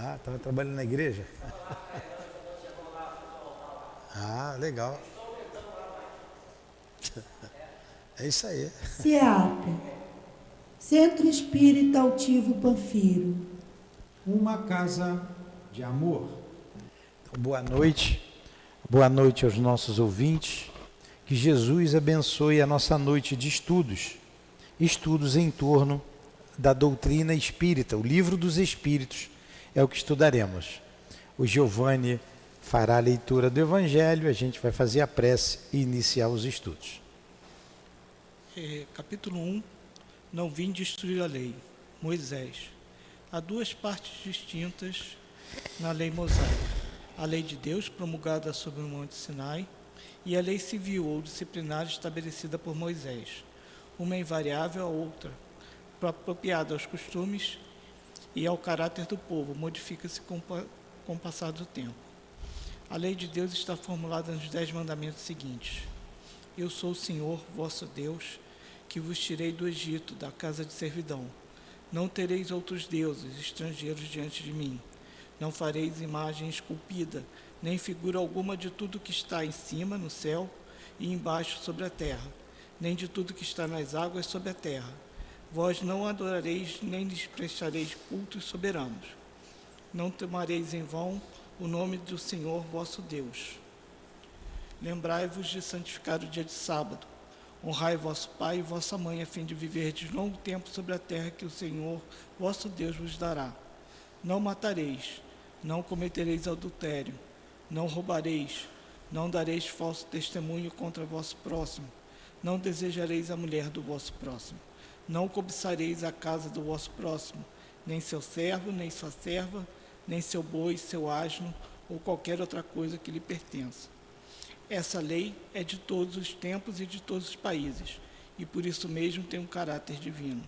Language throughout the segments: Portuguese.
Ah, estava trabalhando na igreja? Ah, legal. É isso aí. SEAP, Centro Espírita Altivo Panfiro. Uma casa de amor. Então, boa noite. Boa noite aos nossos ouvintes. Que Jesus abençoe a nossa noite de estudos. Estudos em torno da doutrina espírita, o livro dos Espíritos é o que estudaremos. O Giovanni fará a leitura do Evangelho, a gente vai fazer a prece e iniciar os estudos. Capítulo 1. Não vim destruir a lei. Moisés. Há duas partes distintas na lei mosaica. A lei de Deus, promulgada sobre o Monte Sinai, e a lei civil ou disciplinar estabelecida por Moisés. Uma é invariável, a outra, apropriada aos costumes e ao caráter do povo, modifica-se com o passar do tempo. A lei de Deus está formulada nos 10 mandamentos seguintes. Eu sou o Senhor, vosso Deus, que vos tirei do Egito, da casa de servidão. Não tereis outros deuses estrangeiros diante de mim. Não fareis imagem esculpida, nem figura alguma de tudo que está em cima, no céu, e embaixo sobre a terra, nem de tudo que está nas águas sobre a terra. Vós não adorareis, nem lhes prestareis cultos soberanos. Não tomareis em vão o nome do Senhor vosso Deus. Lembrai-vos de santificar o dia de sábado. Honrai vosso pai e vossa mãe, a fim de viverdes longo tempo sobre a terra que o Senhor vosso Deus vos dará. Não matareis, não cometereis adultério, não roubareis, não dareis falso testemunho contra vosso próximo, não desejareis a mulher do vosso próximo, não cobiçareis a casa do vosso próximo, nem seu servo, nem sua serva, nem seu boi, seu asno, ou qualquer outra coisa que lhe pertença. Essa lei é de todos os tempos e de todos os países, e por isso mesmo tem um caráter divino.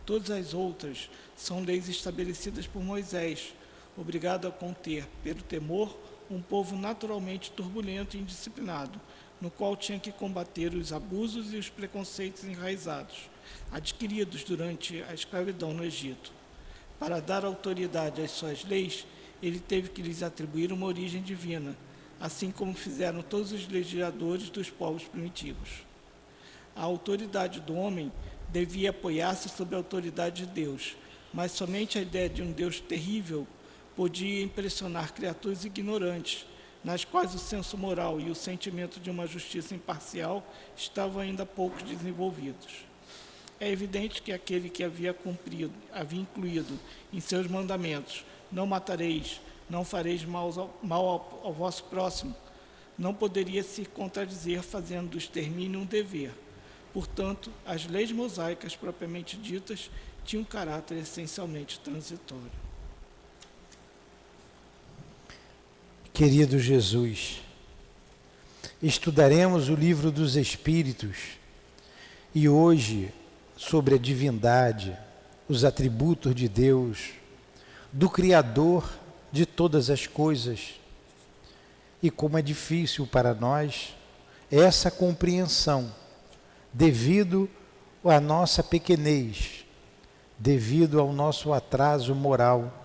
Todas as outras são leis estabelecidas por Moisés, obrigado a conter, pelo temor, um povo naturalmente turbulento e indisciplinado, no qual tinha que combater os abusos e os preconceitos enraizados, adquiridos durante a escravidão no Egito. Para dar autoridade às suas leis, ele teve que lhes atribuir uma origem divina, assim como fizeram todos os legisladores dos povos primitivos. A autoridade do homem devia apoiar-se sobre a autoridade de Deus, mas somente a ideia de um Deus terrível podia impressionar criaturas ignorantes, nas quais o senso moral e o sentimento de uma justiça imparcial estavam ainda pouco desenvolvidos. É evidente que aquele que havia incluído em seus mandamentos, não matareis, não fareis mal ao vosso próximo, não poderia se contradizer fazendo do extermínio um dever. Portanto, as leis mosaicas propriamente ditas tinham um caráter essencialmente transitório. Querido Jesus, estudaremos o livro dos Espíritos e hoje sobre a divindade, os atributos de Deus, do Criador de todas as coisas, e como é difícil para nós essa compreensão, devido à nossa pequenez, devido ao nosso atraso moral,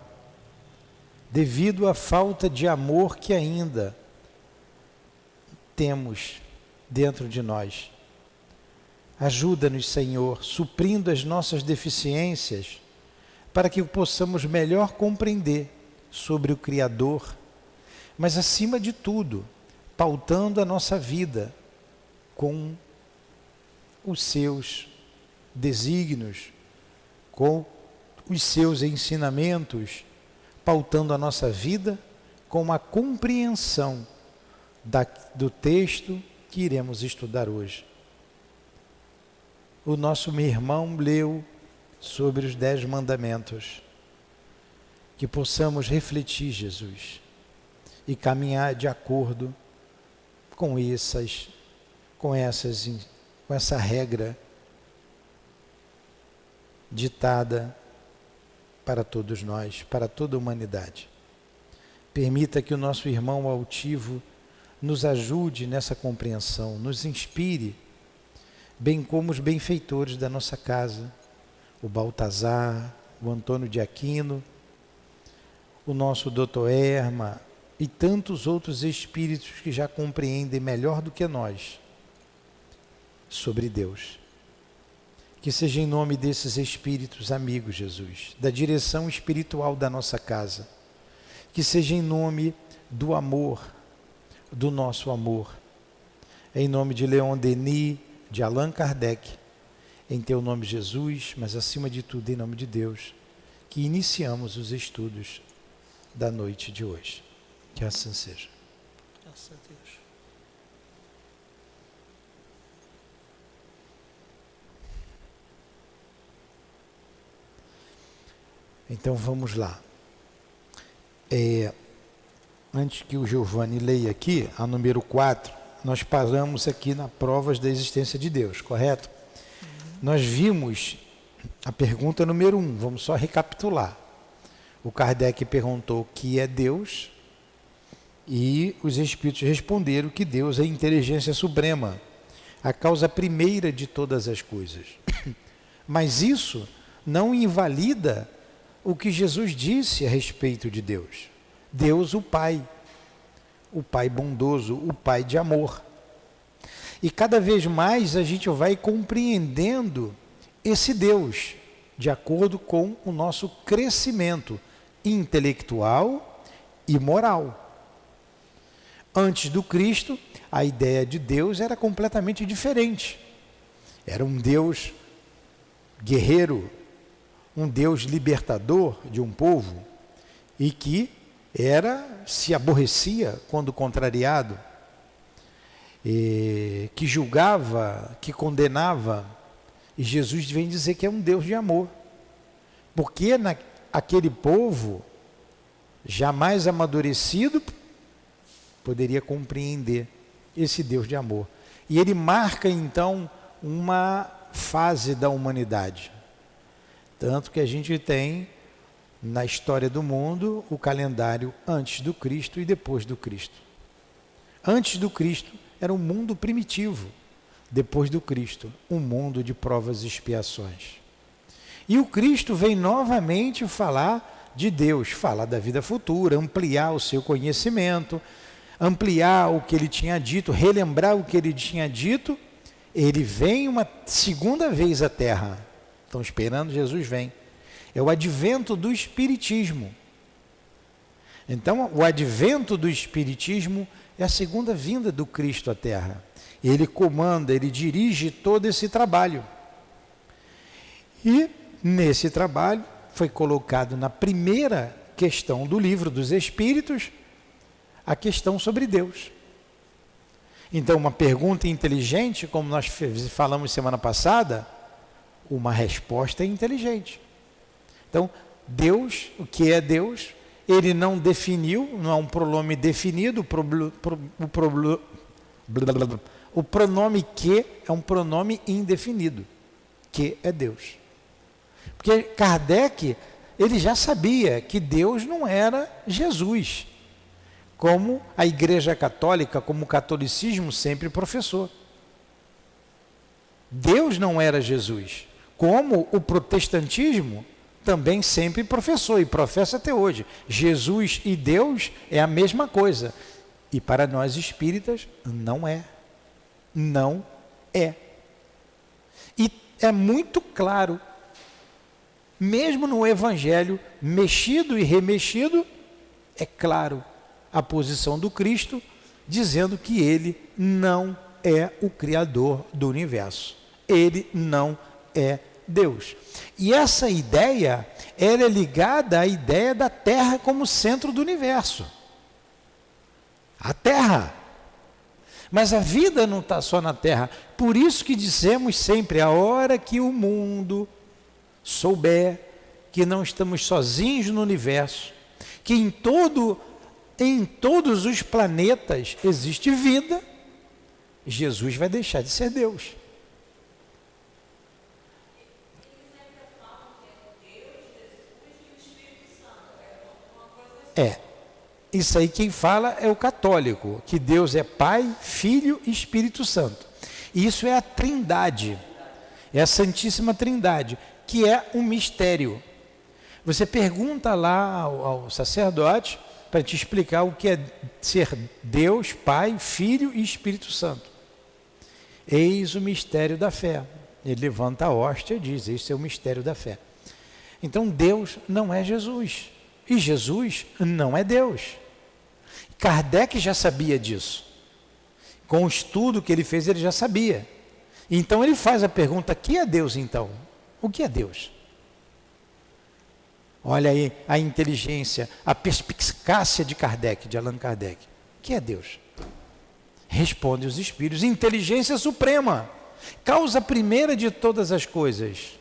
devido à falta de amor que ainda temos dentro de nós. Ajuda-nos, Senhor, suprindo as nossas deficiências, para que possamos melhor compreender sobre o Criador, mas acima de tudo, pautando a nossa vida com os seus desígnios, com os seus ensinamentos, pautando a nossa vida com a compreensão do texto que iremos estudar hoje. O nosso irmão leu sobre os 10 mandamentos. Que possamos refletir, Jesus, e caminhar de acordo com essa regra ditada para todos nós, para toda a humanidade. Permita que o nosso irmão altivo nos ajude nessa compreensão, nos inspire, bem como os benfeitores da nossa casa, o Baltazar, o Antônio de Aquino, o nosso Dr. Erma e tantos outros espíritos que já compreendem melhor do que nós sobre Deus. Que seja em nome desses espíritos amigos, Jesus, da direção espiritual da nossa casa, que seja em nome do amor, do nosso amor, em nome de Leon Denis, de Allan Kardec, em teu nome, Jesus, mas acima de tudo em nome de Deus, que iniciamos os estudos da noite de hoje. Que assim seja. Graças a Deus. Então vamos lá. Antes que o Giovanni leia aqui, a número 4, nós paramos aqui na provas da existência de Deus, correto? Nós vimos a pergunta número 1, vamos só recapitular. O Kardec perguntou o que é Deus e os espíritos responderam que Deus é a inteligência suprema, a causa primeira de todas as coisas. Mas isso não invalida o que Jesus disse a respeito de Deus. Deus, o Pai bondoso, o Pai de amor. E cada vez mais a gente vai compreendendo esse Deus, de acordo com o nosso crescimento intelectual e moral. Antes do Cristo, a ideia de Deus era completamente diferente. Era um Deus guerreiro, um Deus libertador de um povo e que se aborrecia quando contrariado, que julgava, que condenava. E Jesus vem dizer que é um Deus de amor, porque aquele povo jamais amadurecido poderia compreender esse Deus de amor. E ele marca então uma fase da humanidade. Tanto que a gente tem na história do mundo o calendário antes do Cristo e depois do Cristo. Antes do Cristo era um mundo primitivo. Depois do Cristo, um mundo de provas e expiações. E o Cristo vem novamente falar de Deus, falar da vida futura, ampliar o seu conhecimento, ampliar o que ele tinha dito, relembrar o que ele tinha dito. Ele vem uma segunda vez à Terra. Estão esperando, Jesus vem. É o advento do Espiritismo. Então, o advento do Espiritismo é a segunda vinda do Cristo à Terra. Ele comanda, ele dirige todo esse trabalho. E nesse trabalho foi colocado na primeira questão do Livro dos Espíritos a questão sobre Deus. Então, uma pergunta inteligente, como nós falamos semana passada, uma resposta inteligente. Então, Deus, o que é Deus? Ele não definiu, não é um pronome definido, o pronome que é um pronome indefinido, que é Deus. Porque Kardec, ele já sabia que Deus não era Jesus, como a Igreja Católica, como o catolicismo sempre professou. Deus não era Jesus, como o protestantismo também sempre professou e professa até hoje. Jesus e Deus é a mesma coisa. E para nós espíritas, não é. Não é. E é muito claro, mesmo no Evangelho, mexido e remexido, é claro a posição do Cristo, dizendo que ele não é o Criador do universo. Ele não é Deus. E essa ideia, ela é ligada à ideia da Terra como centro do universo. A Terra. Mas a vida não está só na Terra. Por isso que dizemos sempre, a hora que o mundo souber que não estamos sozinhos no universo, que em todos os planetas existe vida, Jesus vai deixar de ser Deus. Isso aí quem fala é o católico, que Deus é Pai, Filho e Espírito Santo. E isso é a Trindade, é a Santíssima Trindade, que é um mistério. Você pergunta lá ao sacerdote para te explicar o que é ser Deus, Pai, Filho e Espírito Santo. Eis o mistério da fé. Ele levanta a hóstia e diz, esse é o mistério da fé. Então Deus não é Jesus. E Jesus não é Deus. Kardec já sabia disso. Com o estudo que ele fez, ele já sabia. Então ele faz a pergunta, que é Deus então? O que é Deus? Olha aí a inteligência, a perspicácia de Kardec, de Allan Kardec. O que é Deus? Responde os espíritos, inteligência suprema, causa primeira de todas as coisas.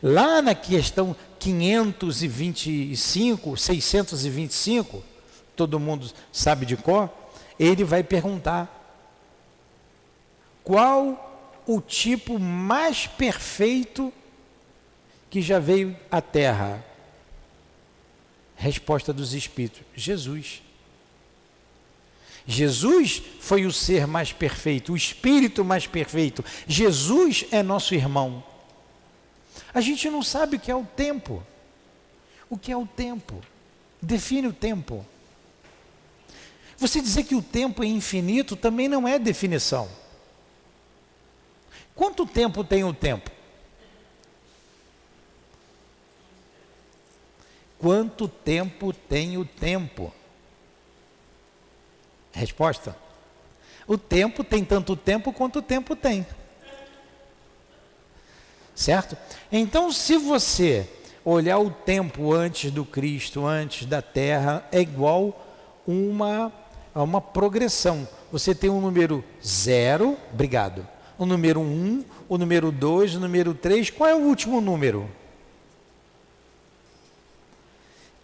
Lá na questão 525, 625, todo mundo sabe de cor, ele vai perguntar, qual o tipo mais perfeito que já veio à Terra? Resposta dos espíritos, Jesus. Jesus foi o ser mais perfeito, o espírito mais perfeito. Jesus é nosso irmão. A gente não sabe o que é o tempo. O que é o tempo? Define o tempo. Você dizer que o tempo é infinito também não é definição. Quanto tempo tem o tempo? Quanto tempo tem o tempo? Resposta: o tempo tem tanto tempo quanto o tempo tem. Certo? Então, se você olhar o tempo antes do Cristo, antes da Terra, é igual a uma progressão. Você tem o número 0, obrigado, o número 1, o número 2, o número 3, qual é o último número?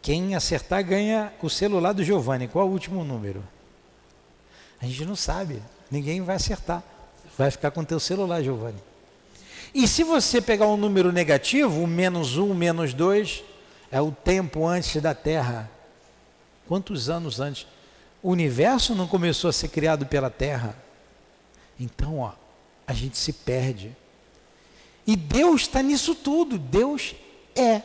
Quem acertar ganha o celular do Giovanni. Qual é o último número? A gente não sabe, ninguém vai acertar. Vai ficar com o teu celular, Giovanni. E se você pegar um número negativo, o -1, -2, é o tempo antes da Terra. Quantos anos antes? O universo não começou a ser criado pela Terra. Então, a gente se perde. E Deus está nisso tudo. Deus é.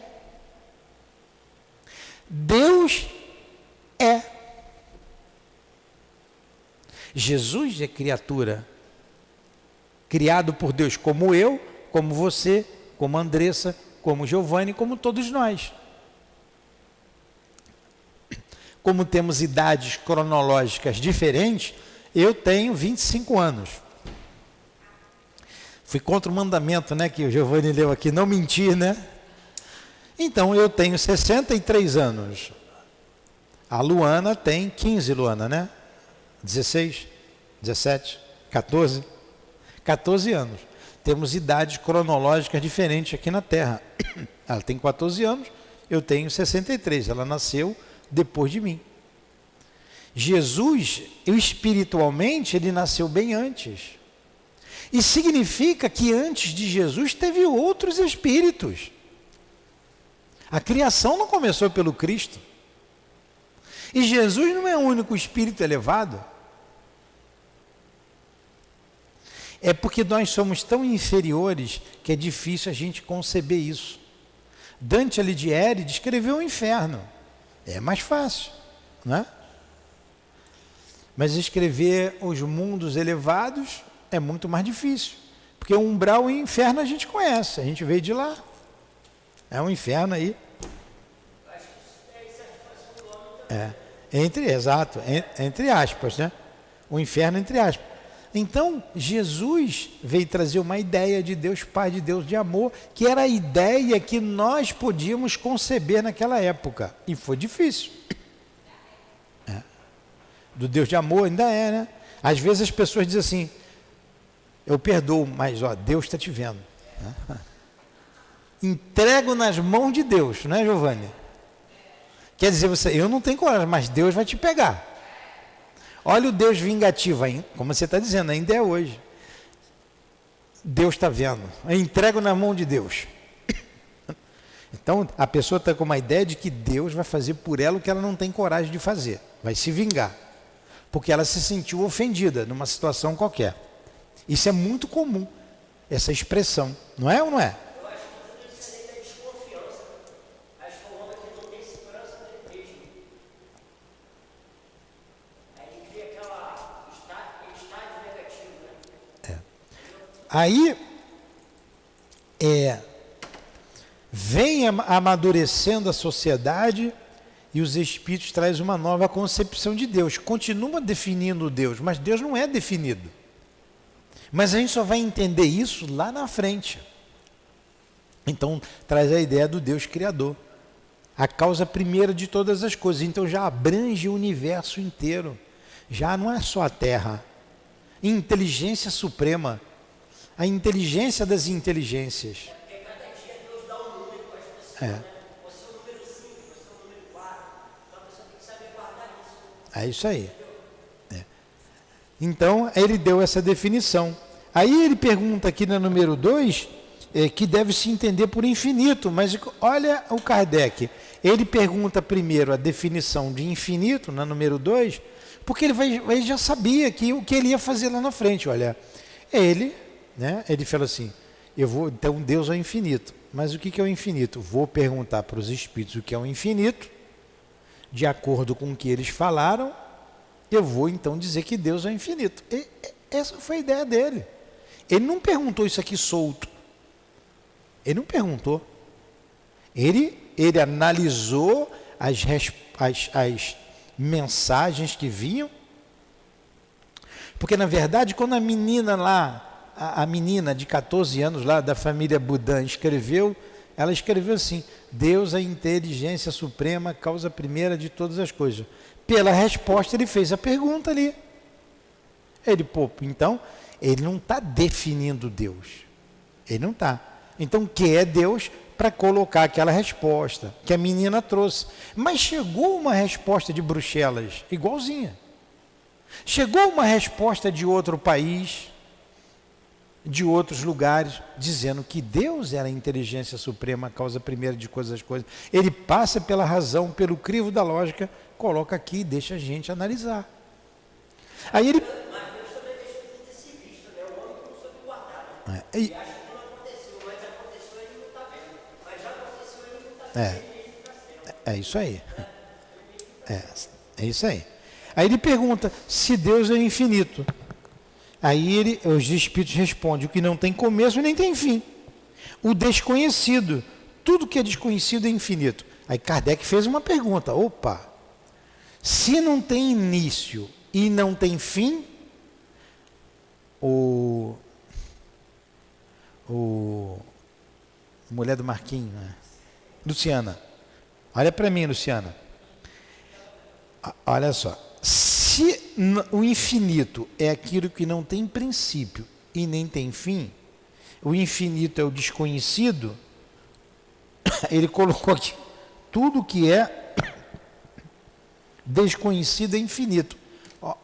Deus é. Jesus é criatura, criado por Deus como eu, como você, como Andressa, como Giovanni, como todos nós. Como temos idades cronológicas diferentes, eu tenho 25 anos. Fui contra o mandamento, né, que o Giovanni leu aqui, não mentir, né? Então eu tenho 63 anos. A Luana tem 15, Luana, né? 16, 17, 14 anos. Temos idades cronológicas diferentes aqui na Terra. Ela tem 14 anos, eu tenho 63. Ela nasceu depois de mim. Jesus, espiritualmente, ele nasceu bem antes. E significa que antes de Jesus teve outros espíritos. A criação não começou pelo Cristo. E Jesus não é o único espírito elevado. É porque nós somos tão inferiores que é difícil a gente conceber isso. Dante Alighieri descreveu o inferno. É mais fácil, não é? Mas escrever os mundos elevados é muito mais difícil. Porque o umbral e o inferno a gente conhece, a gente veio de lá. É um inferno aí. Entre aspas, né? O inferno entre aspas. Então, Jesus veio trazer uma ideia de Deus Pai, de Deus de amor, que era a ideia que nós podíamos conceber naquela época. E foi difícil. Do Deus de amor ainda é, né? Às vezes as pessoas dizem assim, eu perdoo, mas Deus está te vendo. Entrego nas mãos de Deus, não é, Giovanni? Quer dizer, eu não tenho coragem, mas Deus vai te pegar. Olha o Deus vingativo, aí, como você está dizendo, ainda é hoje. Deus está vendo, eu entrego na mão de Deus. Então, a pessoa está com uma ideia de que Deus vai fazer por ela o que ela não tem coragem de fazer. Vai se vingar. Porque ela se sentiu ofendida numa situação qualquer. Isso é muito comum, essa expressão. Não é ou não é? Aí vem amadurecendo a sociedade e os espíritos trazem uma nova concepção de Deus. Continua definindo Deus, mas Deus não é definido. Mas a gente só vai entender isso lá na frente. Então traz a ideia do Deus Criador, a causa primeira de todas as coisas. Então já abrange o universo inteiro. Já não é só a Terra. Inteligência suprema, a inteligência das inteligências. É isso aí. Então, ele deu essa definição. Aí ele pergunta aqui na número 2, que deve se entender por infinito, mas olha o Kardec. Ele pergunta primeiro a definição de infinito, na número 2, porque ele já sabia que o que ele ia fazer lá na frente. Olha, ele fala assim, então Deus é infinito. Mas o que é o infinito? Vou perguntar para os espíritos o que é o infinito, de acordo com o que eles falaram, eu vou então dizer que Deus é infinito. Essa foi a ideia dele. Ele não perguntou isso aqui solto. Ele não perguntou. Ele analisou as mensagens que vinham, porque na verdade quando a menina lá, a menina de 14 anos lá da família Budan escreveu, ela escreveu assim: Deus é a inteligência suprema, causa primeira de todas as coisas. Pela resposta ele fez a pergunta ali. Então ele não está definindo Deus. Ele não está. Então o que é Deus? Para colocar aquela resposta que a menina trouxe. Mas chegou uma resposta de Bruxelas, igualzinha. Chegou uma resposta de outro país, de outros lugares, dizendo que Deus era a inteligência suprema, a causa primeira de todas as coisas. Ele passa pela razão, pelo crivo da lógica, coloca aqui e deixa a gente analisar. Aí ele... Mas Deus também deixa de ter se visto, né? O homem não soube guardar. Ele acha que não aconteceu, mas aconteceu e ele não está vendo. Mas já aconteceu e ele não está vendo. É isso aí. É isso aí. Aí ele pergunta se Deus é infinito. Aí os espíritos respondem: o que não tem começo nem tem fim. O desconhecido, tudo que é desconhecido é infinito. Aí Kardec fez uma pergunta: opa, se não tem início e não tem fim, mulher do Marquinhos, né? Luciana, olha para mim, Luciana. Olha só. Se o infinito é aquilo que não tem princípio e nem tem fim, o infinito é o desconhecido, ele colocou aqui, tudo que é desconhecido é infinito.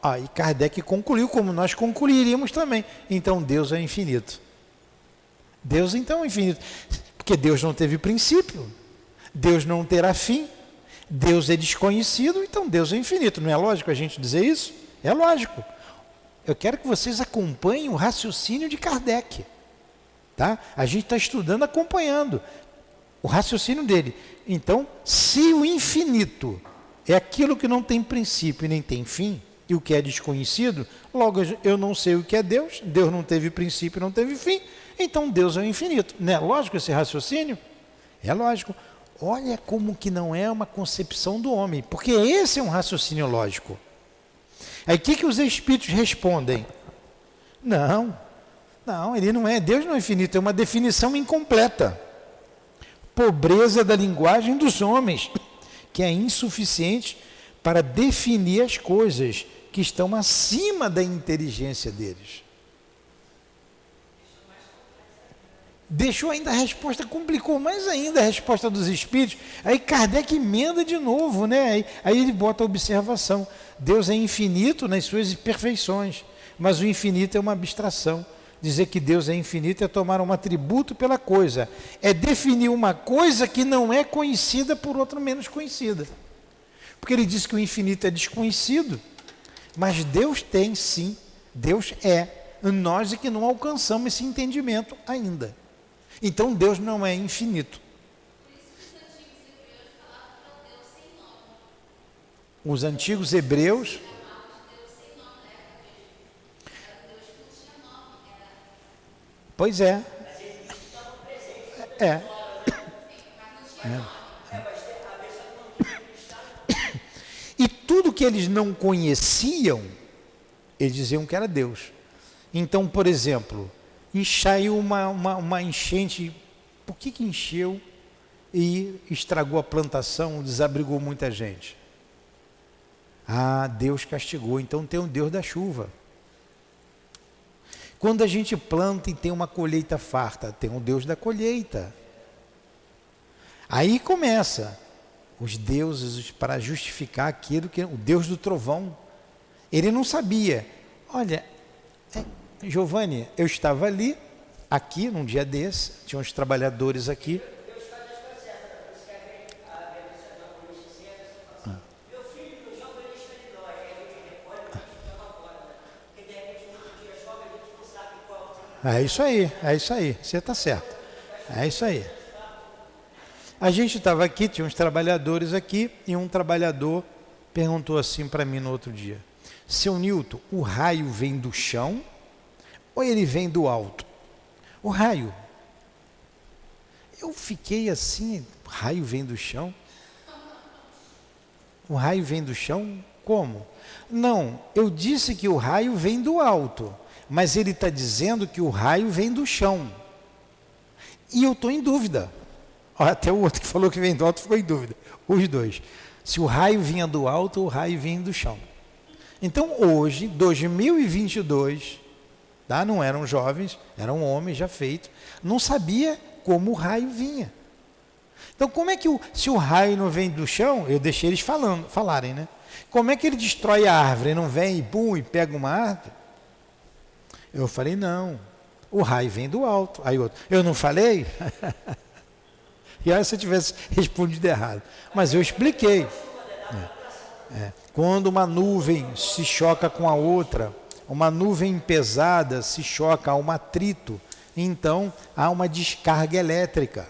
Aí Kardec concluiu, como nós concluiríamos também. Então Deus é infinito. Deus então é infinito. Porque Deus não teve princípio, Deus não terá fim. Deus é desconhecido, então Deus é infinito. Não é lógico a gente dizer isso? É lógico. Eu quero que vocês acompanhem o raciocínio de Kardec. Tá? A gente está estudando, acompanhando o raciocínio dele. Então, se o infinito é aquilo que não tem princípio e nem tem fim, e o que é desconhecido, logo eu não sei o que é Deus, Deus não teve princípio, não teve fim, então Deus é o infinito. Não é lógico esse raciocínio? É lógico. Olha como que não é uma concepção do homem, porque esse é um raciocínio lógico. Aí o que os espíritos respondem? Não, ele não é, Deus não é infinito, é uma definição incompleta. Pobreza da linguagem dos homens, que é insuficiente para definir as coisas que estão acima da inteligência deles. Deixou ainda a resposta, complicou mais ainda a resposta dos espíritos. Aí Kardec emenda de novo, né? Aí ele bota a observação: Deus é infinito nas suas perfeições, mas o infinito é uma abstração. Dizer que Deus é infinito é tomar um atributo pela coisa, é definir uma coisa que não é conhecida por outra menos conhecida. Porque ele diz que o infinito é desconhecido, mas Deus tem sim, Deus é. Nós é que não alcançamos esse entendimento ainda. Então Deus não é infinito. Os antigos hebreus, Pois é. É. E tudo que eles não conheciam, eles diziam que era Deus. Então, por exemplo, encheu uma enchente. Por que encheu e estragou a plantação, desabrigou muita gente? Ah, Deus castigou, então tem um Deus da chuva. Quando a gente planta e tem uma colheita farta, tem um Deus da colheita. Aí começa os deuses para justificar aquilo que o Deus do trovão. Ele não sabia. Olha, Giovanni, eu estava ali, aqui, num dia desse, tinha uns trabalhadores aqui. É isso aí, você está certo. É isso aí. A gente estava aqui, tinha uns trabalhadores aqui, e um trabalhador perguntou assim para mim no outro dia: seu Nilton, o raio vem do chão ou ele vem do alto? O raio. Eu fiquei assim, o raio vem do chão? O raio vem do chão? Como? Não, eu disse que o raio vem do alto, mas ele está dizendo que o raio vem do chão. E eu estou em dúvida. Até o outro que falou que vem do alto ficou em dúvida. Os dois. Se o raio vinha do alto ou o raio vinha do chão. Então hoje, 2022, tá? Não eram jovens, eram homens já feitos, não sabia como o raio vinha. Então como é que, se o raio não vem do chão, eu deixei eles falarem, né? Como é que ele destrói a árvore? Não vem e pum, e pega uma árvore? Eu falei, não, o raio vem do alto. Aí outro, eu não falei? E aí se eu tivesse respondido errado. Mas eu expliquei. Quando uma nuvem se choca com a outra, uma nuvem pesada se choca a um atrito, então há uma descarga elétrica.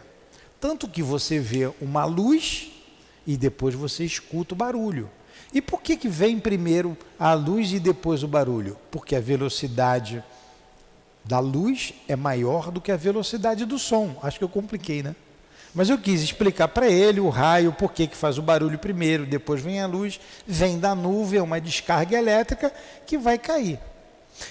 Tanto que você vê uma luz e depois você escuta o barulho. E por que vem primeiro a luz e depois o barulho? Porque a velocidade da luz é maior do que a velocidade do som. Acho que eu compliquei, né? Mas eu quis explicar para ele o raio, por que faz o barulho primeiro, depois vem a luz, vem da nuvem, é uma descarga elétrica que vai cair.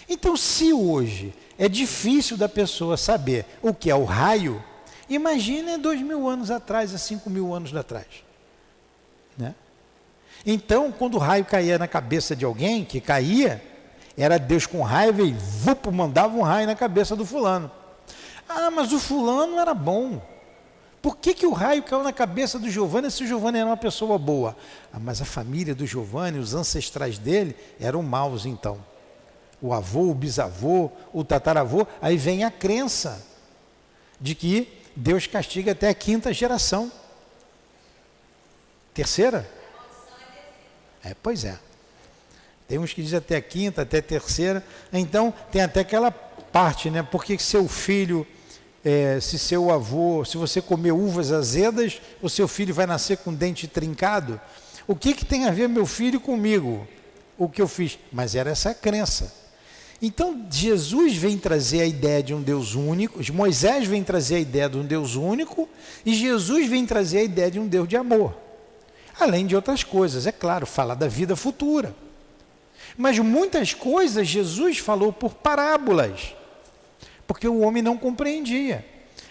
Então, se hoje é difícil da pessoa saber o que é o raio, imagine 2.000 anos atrás, 5.000 anos atrás. Né? Então, quando o raio caía na cabeça de alguém, que caía, era Deus com raiva e mandava um raio na cabeça do fulano. Ah, mas o fulano era bom. Por que o raio caiu na cabeça do Giovanni se o Giovanni era uma pessoa boa? Ah, mas a família do Giovanni, os ancestrais dele, eram maus então. O avô, o bisavô, o tataravô, aí vem a crença de que Deus castiga até a 5ª geração. 3ª? Pois é. Tem uns que dizem até a 5ª, até a 3ª. Então, tem até aquela parte, né? Porque seu filho... se seu avô, se você comer uvas azedas, o seu filho vai nascer com dente trincado. O que tem a ver meu filho comigo? O que eu fiz? Mas era essa a crença. Então Jesus vem trazer a ideia de um Deus único, Moisés vem trazer a ideia de um Deus único e Jesus vem trazer a ideia de um Deus de amor. Além de outras coisas, é claro, falar da vida futura. Mas muitas coisas Jesus falou por parábolas. Porque o homem não compreendia.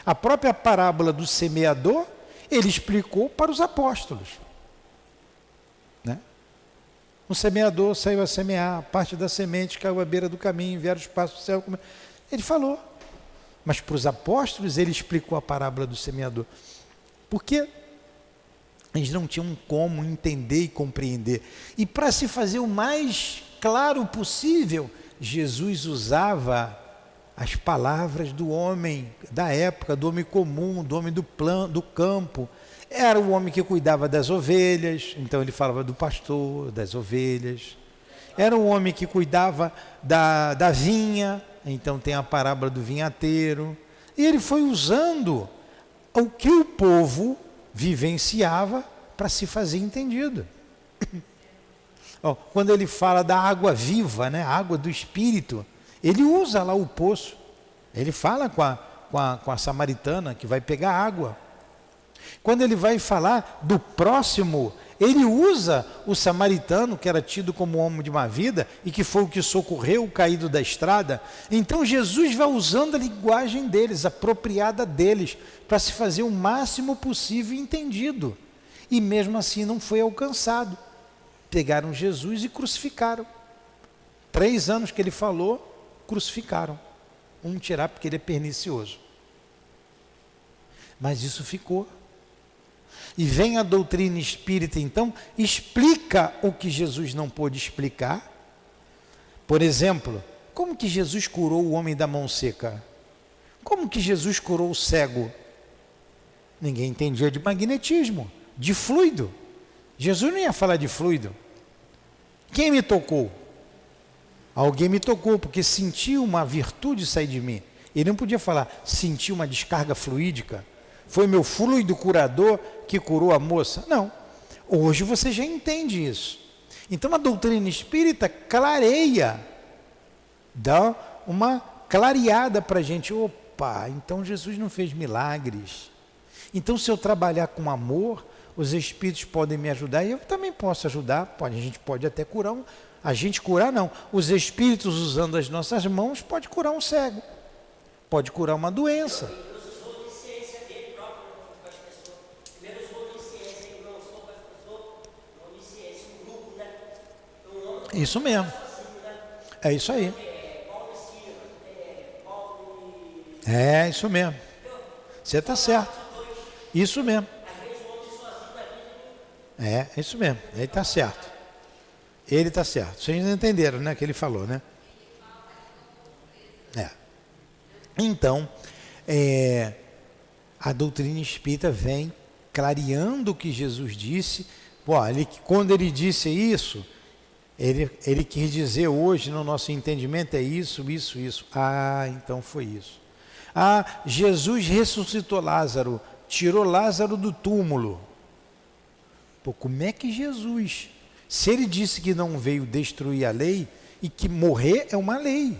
A própria parábola do semeador, ele explicou para os apóstolos. Né? O semeador saiu a semear, parte da semente caiu à beira do caminho, vieram os passos do céu. Ele falou. Mas para os apóstolos, ele explicou a parábola do semeador. Porque eles não tinham como entender e compreender. E para se fazer o mais claro possível, Jesus usava as palavras do homem da época, do homem comum, do homem do campo. Era o homem que cuidava das ovelhas, então ele falava do pastor, das ovelhas. Era o homem que cuidava da vinha, então tem a parábola do vinhateiro. E ele foi usando o que o povo vivenciava para se fazer entendido. Quando ele fala da água viva, né, a água do Espírito, ele usa lá o poço. Ele fala com a samaritana que vai pegar água. Quando ele vai falar do próximo, ele usa o samaritano, que era tido como homem de má vida e que foi o que socorreu o caído da estrada. Então Jesus vai usando a linguagem deles, apropriada deles, para se fazer o máximo possível entendido. E mesmo assim não foi alcançado. Pegaram Jesus e crucificaram. 3 anos que ele falou, crucificaram. Vamos tirar porque ele é pernicioso. Mas isso ficou. E vem a doutrina espírita, então, explica o que Jesus não pôde explicar. Por exemplo, como que Jesus curou o homem da mão seca? Como que Jesus curou o cego? Ninguém entendia de magnetismo, de fluido. Jesus não ia falar de fluido. Quem me tocou? Alguém me tocou, porque sentiu uma virtude sair de mim. Ele não podia falar, senti uma descarga fluídica. Foi meu fluido curador que curou a moça. Não. Hoje você já entende isso. Então a doutrina espírita clareia, dá uma clareada para a gente. Opa, então Jesus não fez milagres. Então se eu trabalhar com amor, os espíritos podem me ajudar e eu também posso ajudar. A gente pode até curar não. Os espíritos usando as nossas mãos pode curar um cego. Pode curar uma doença. Isso mesmo. É isso aí. É isso mesmo. Você está certo. Isso mesmo. É isso mesmo. Ele está certo. Ele está certo. Vocês entenderam, né? Que ele falou, né? Então, a doutrina espírita vem clareando o que Jesus disse. Quando ele disse isso, ele quis dizer hoje, no nosso entendimento, é isso. Então foi isso. Jesus ressuscitou Lázaro, tirou Lázaro do túmulo. Como é que Jesus, se ele disse que não veio destruir a lei, e que morrer é uma lei,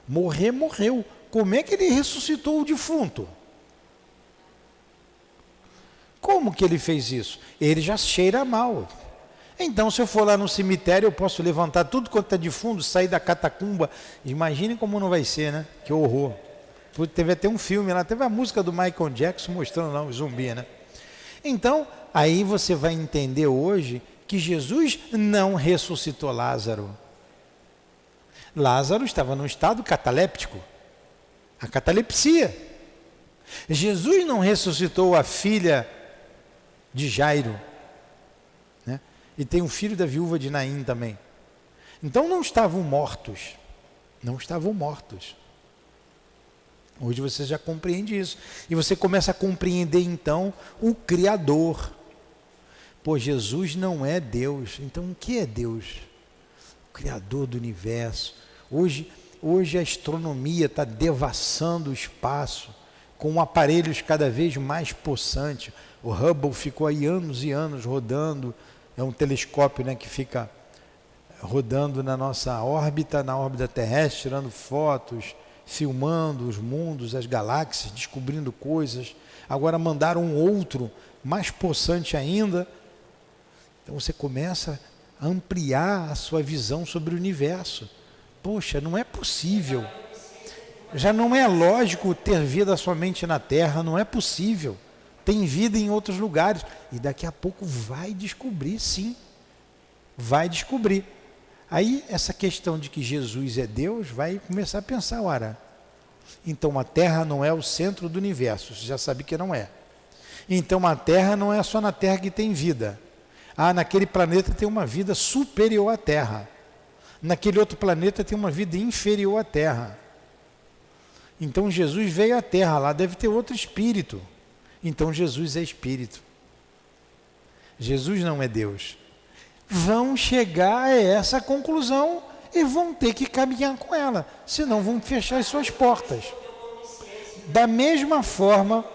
morreu, como é que ele ressuscitou o defunto? Como que ele fez isso? Ele já cheira mal. Então, se eu for lá no cemitério, eu posso levantar tudo quanto é defunto, sair da catacumba. Imaginem como não vai ser, né? Que horror. Teve até um filme lá, teve a música do Michael Jackson mostrando lá o zumbi, né? Então, aí você vai entender hoje que Jesus não ressuscitou Lázaro. Lázaro estava num estado cataléptico, a catalepsia. Jesus não ressuscitou a filha de Jairo, né? E tem um filho da viúva de Naim também. Então não estavam mortos. Hoje você já compreende isso. E você começa a compreender então o Criador. Jesus não é Deus. Então o que é Deus? O Criador do universo. Hoje a astronomia está devassando o espaço com aparelhos cada vez mais possantes. O Hubble ficou aí anos e anos rodando. É um telescópio, né, que fica rodando na nossa órbita, na órbita terrestre, tirando fotos, filmando os mundos, as galáxias, descobrindo coisas. Agora mandaram um outro, mais possante ainda. Então você começa a ampliar a sua visão sobre o universo. Poxa, não é possível. Já não é lógico ter vida somente na Terra, não é possível. Tem vida em outros lugares. E daqui a pouco vai descobrir, sim. Vai descobrir. Aí essa questão de que Jesus é Deus vai começar a pensar, então a Terra não é o centro do universo, você já sabe que não é. Então a Terra não é só na Terra que tem vida. Naquele planeta tem uma vida superior à Terra. Naquele outro planeta tem uma vida inferior à Terra. Então Jesus veio à Terra, lá deve ter outro espírito. Então Jesus é espírito. Jesus não é Deus. Vão chegar a essa conclusão e vão ter que caminhar com ela, senão vão fechar as suas portas. Da mesma forma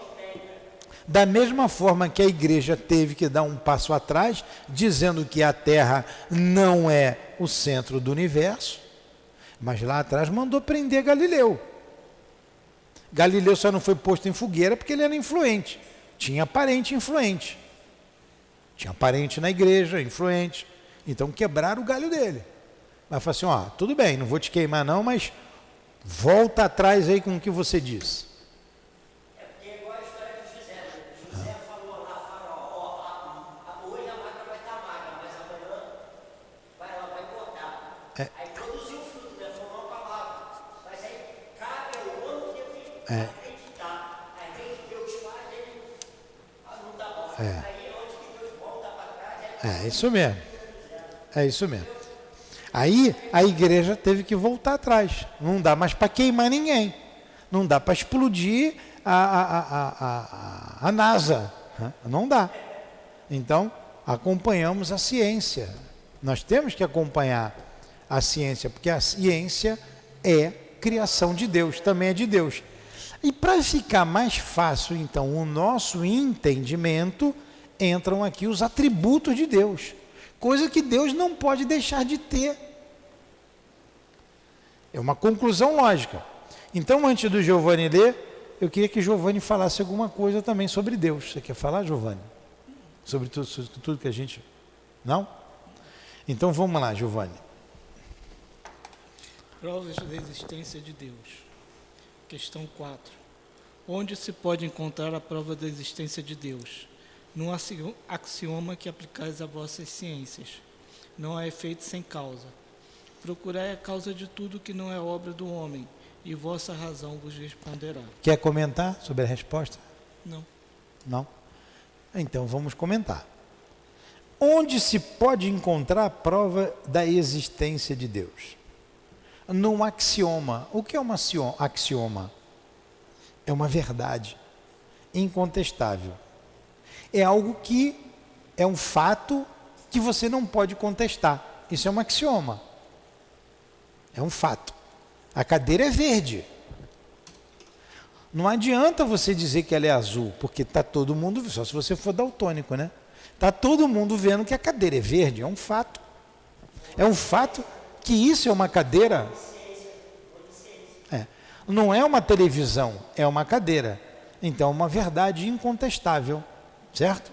que a igreja teve que dar um passo atrás, dizendo que a Terra não é o centro do universo, mas lá atrás mandou prender Galileu. Galileu só não foi posto em fogueira porque ele era influente. Tinha parente influente. Tinha parente na igreja, influente. Então quebraram o galho dele. Mas falou assim, tudo bem, não vou te queimar não, mas volta atrás aí com o que você disse. É porque é igual a história de José. José falou lá, Faraó, hoje a vaca vai estar magra, mas amanhã ela vai cortar. Aí produziu o fruto, né? Foi uma palavra. Mas aí cabe ao homem que acreditar. Aí vem que Deus faz, ele não dá bom. Aí onde que Deus volta para trás, É isso mesmo. É isso mesmo. Aí a igreja teve que voltar atrás. Não dá mais para queimar ninguém. Não dá para explodir a NASA. Não dá. Então, acompanhamos a ciência. Nós temos que acompanhar a ciência, porque a ciência é criação de Deus, também é de Deus. E para ficar mais fácil, então, o nosso entendimento, entram aqui os atributos de Deus. Coisa que Deus não pode deixar de ter. É uma conclusão lógica. Então, antes do Giovanni ler, eu queria que Giovanni falasse alguma coisa também sobre Deus. Você quer falar, Giovanni? Sobre tudo que a gente... Não? Então, vamos lá, Giovanni. Provas da existência de Deus. Questão 4. Onde se pode encontrar a prova da existência de Deus? Num axioma que aplicais a vossas ciências. Não há efeito sem causa. Procurai a causa de tudo que não é obra do homem, e vossa razão vos responderá. Quer comentar sobre a resposta? Não. Não? Então vamos comentar. Onde se pode encontrar a prova da existência de Deus? Num axioma. O que é um axioma? É uma verdade incontestável. É algo que é um fato que você não pode contestar. Isso é um axioma. É um fato. A cadeira é verde. Não adianta você dizer que ela é azul, porque está todo mundo, só se você for daltônico, né? Está todo mundo vendo que a cadeira é verde, é um fato. É um fato que isso é uma cadeira. Não é uma televisão, é uma cadeira. Então é uma verdade incontestável. Certo?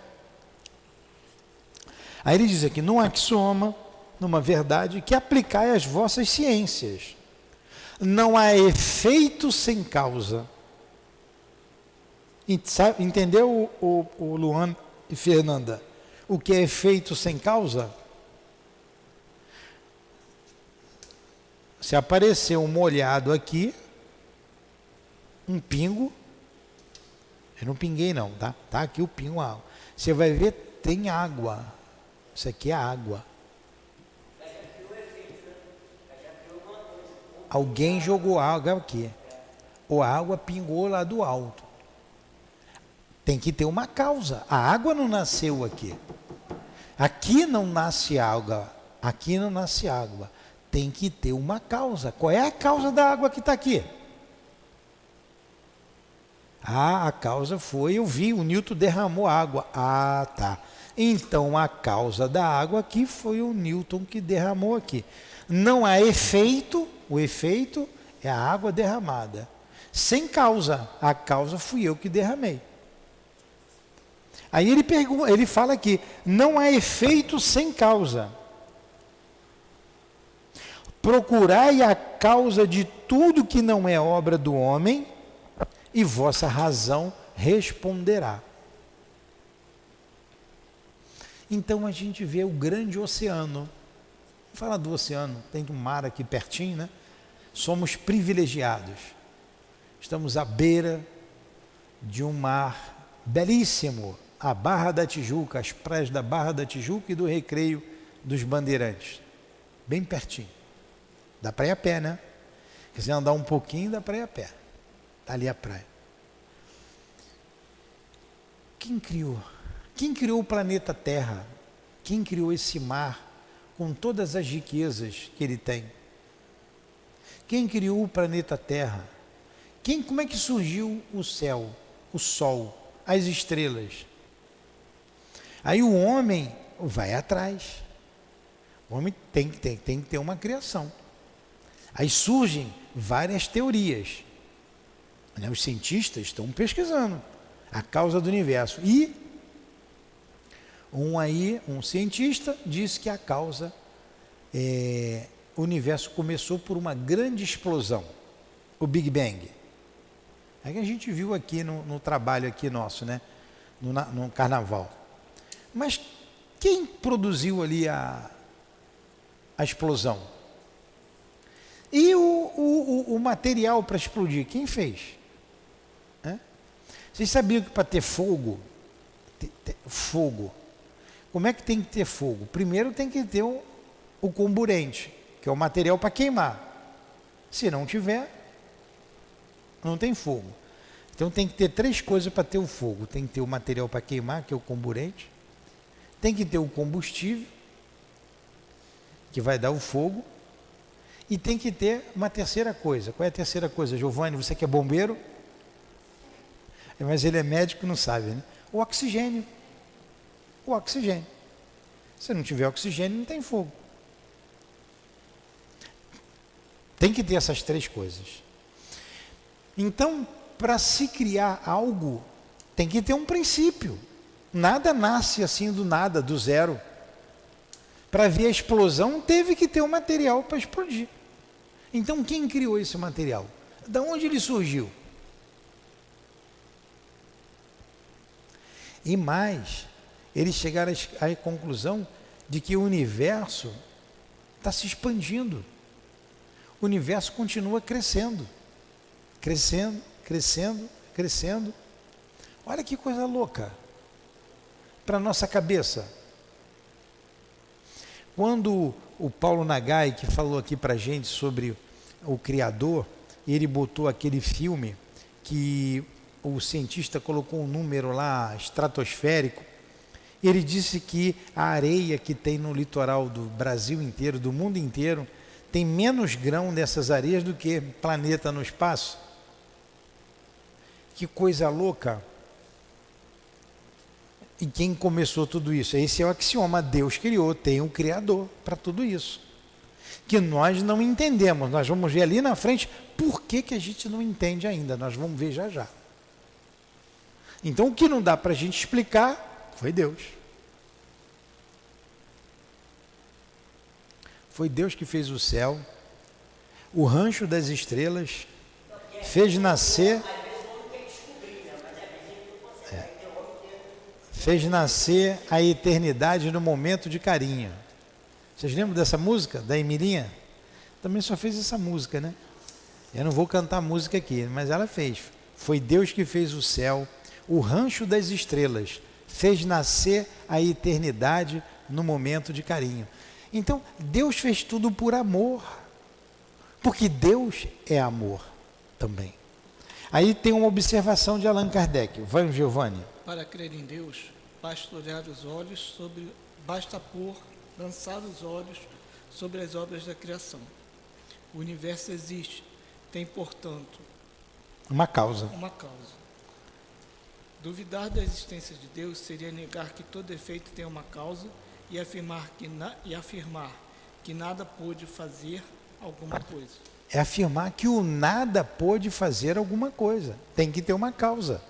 Aí ele diz aqui, num axioma, numa verdade, que aplicai às vossas ciências. Não há efeito sem causa. Entendeu, o Luan e Fernanda? O que é efeito sem causa? Se aparecer um molhado aqui, um pingo, eu não pinguei não, tá? Tá aqui o pingo, água. Você vai ver, tem água. Isso aqui é água. Alguém jogou água aqui. Ou a água pingou lá do alto. Tem que ter uma causa. A água não nasceu aqui. Aqui não nasce água. Aqui não nasce água. Tem que ter uma causa. Qual é a causa da água que está aqui? A causa foi, eu vi, o Newton derramou água. Tá. Então a causa da água aqui foi o Newton que derramou aqui. Não há efeito, o efeito é a água derramada. Sem causa, a causa fui eu que derramei. Aí ele fala aqui, não há efeito sem causa. Procurai a causa de tudo que não é obra do homem, e vossa razão responderá. Então a gente vê o grande oceano. Vamos falar do oceano, tem um mar aqui pertinho, né? Somos privilegiados. Estamos à beira de um mar belíssimo, a Barra da Tijuca, as praias da Barra da Tijuca e do Recreio dos Bandeirantes. Bem pertinho. Dá para ir a pé, né? Se quiser andar um pouquinho, dá para ir a pé. Está ali a praia. Quem criou? Quem criou o planeta Terra? Quem criou esse mar com todas as riquezas que ele tem? Quem criou o planeta Terra? Como é que surgiu o céu, o sol, as estrelas? Aí o homem vai atrás. O homem tem que ter uma criação. Aí surgem várias teorias. né? Os cientistas estão pesquisando a causa do universo. E um cientista disse que a causa o universo começou por uma grande explosão, o Big Bang. É que a gente viu aqui no trabalho aqui nosso, né? No carnaval. Mas quem produziu ali a explosão? E o material para explodir, quem fez? Vocês sabiam que para ter fogo, como é que tem que ter fogo? Primeiro tem que ter o comburente, que é o material para queimar. Se não tiver, não tem fogo. Então tem que ter 3 coisas para ter o fogo. Tem que ter o material para queimar, que é o comburente. Tem que ter o combustível, que vai dar o fogo. E tem que ter uma terceira coisa. Qual é a terceira coisa, Giovanni? Você que é bombeiro? Mas ele é médico, não sabe, né? O oxigênio. O oxigênio. Se não tiver oxigênio, não tem fogo. Tem que ter essas 3 coisas. Então, para se criar algo, tem que ter um princípio. Nada nasce assim do nada, do zero. Para ver a explosão, teve que ter um material para explodir. Então, quem criou esse material? Da onde ele surgiu? E mais, eles chegaram à conclusão de que o universo está se expandindo. O universo continua crescendo. Crescendo, crescendo, crescendo. Olha que coisa louca para a nossa cabeça. Quando o Paulo Nagai, que falou aqui para a gente sobre o Criador, ele botou aquele filme que o cientista colocou um número lá estratosférico, ele disse que a areia que tem no litoral do Brasil inteiro, do mundo inteiro, tem menos grão dessas areias do que planeta no espaço. Que coisa louca! E quem começou tudo isso? Esse é o axioma, Deus criou, tem um Criador para tudo isso. Que nós não entendemos, nós vamos ver ali na frente por que a gente não entende ainda, nós vamos ver já já. Então o que não dá para a gente explicar, foi Deus. Foi Deus que fez o céu, o rancho das estrelas, fez nascer... Fez nascer a eternidade no momento de carinho. Vocês lembram dessa música, da Emilinha? Também só fez essa música, né? Eu não vou cantar a música aqui, mas ela fez. Foi Deus que fez o céu, o rancho das estrelas, fez nascer a eternidade no momento de carinho. Então, Deus fez tudo por amor, porque Deus é amor também. Aí tem uma observação de Allan Kardec. Vai, Giovanni. Para crer em Deus, basta olhar os olhos basta lançar os olhos sobre as obras da criação. O universo existe, tem, portanto, uma causa. Duvidar da existência de Deus seria negar que todo efeito tem uma causa e afirmar que nada pôde fazer alguma coisa. É afirmar que o nada pôde fazer alguma coisa. Tem que ter uma causa.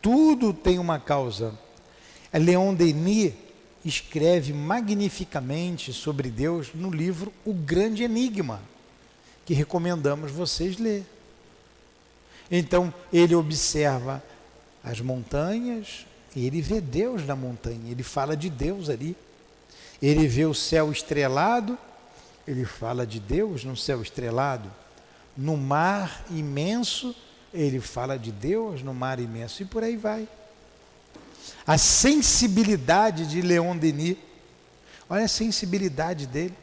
Tudo tem uma causa. Leon Denis escreve magnificamente sobre Deus no livro O Grande Enigma, que recomendamos vocês ler. Então, ele observa as montanhas e ele vê Deus na montanha, ele fala de Deus ali. Ele vê o céu estrelado, ele fala de Deus no céu estrelado. No mar imenso, ele fala de Deus no mar imenso, e por aí vai. A sensibilidade de Leon Denis, olha a sensibilidade dele,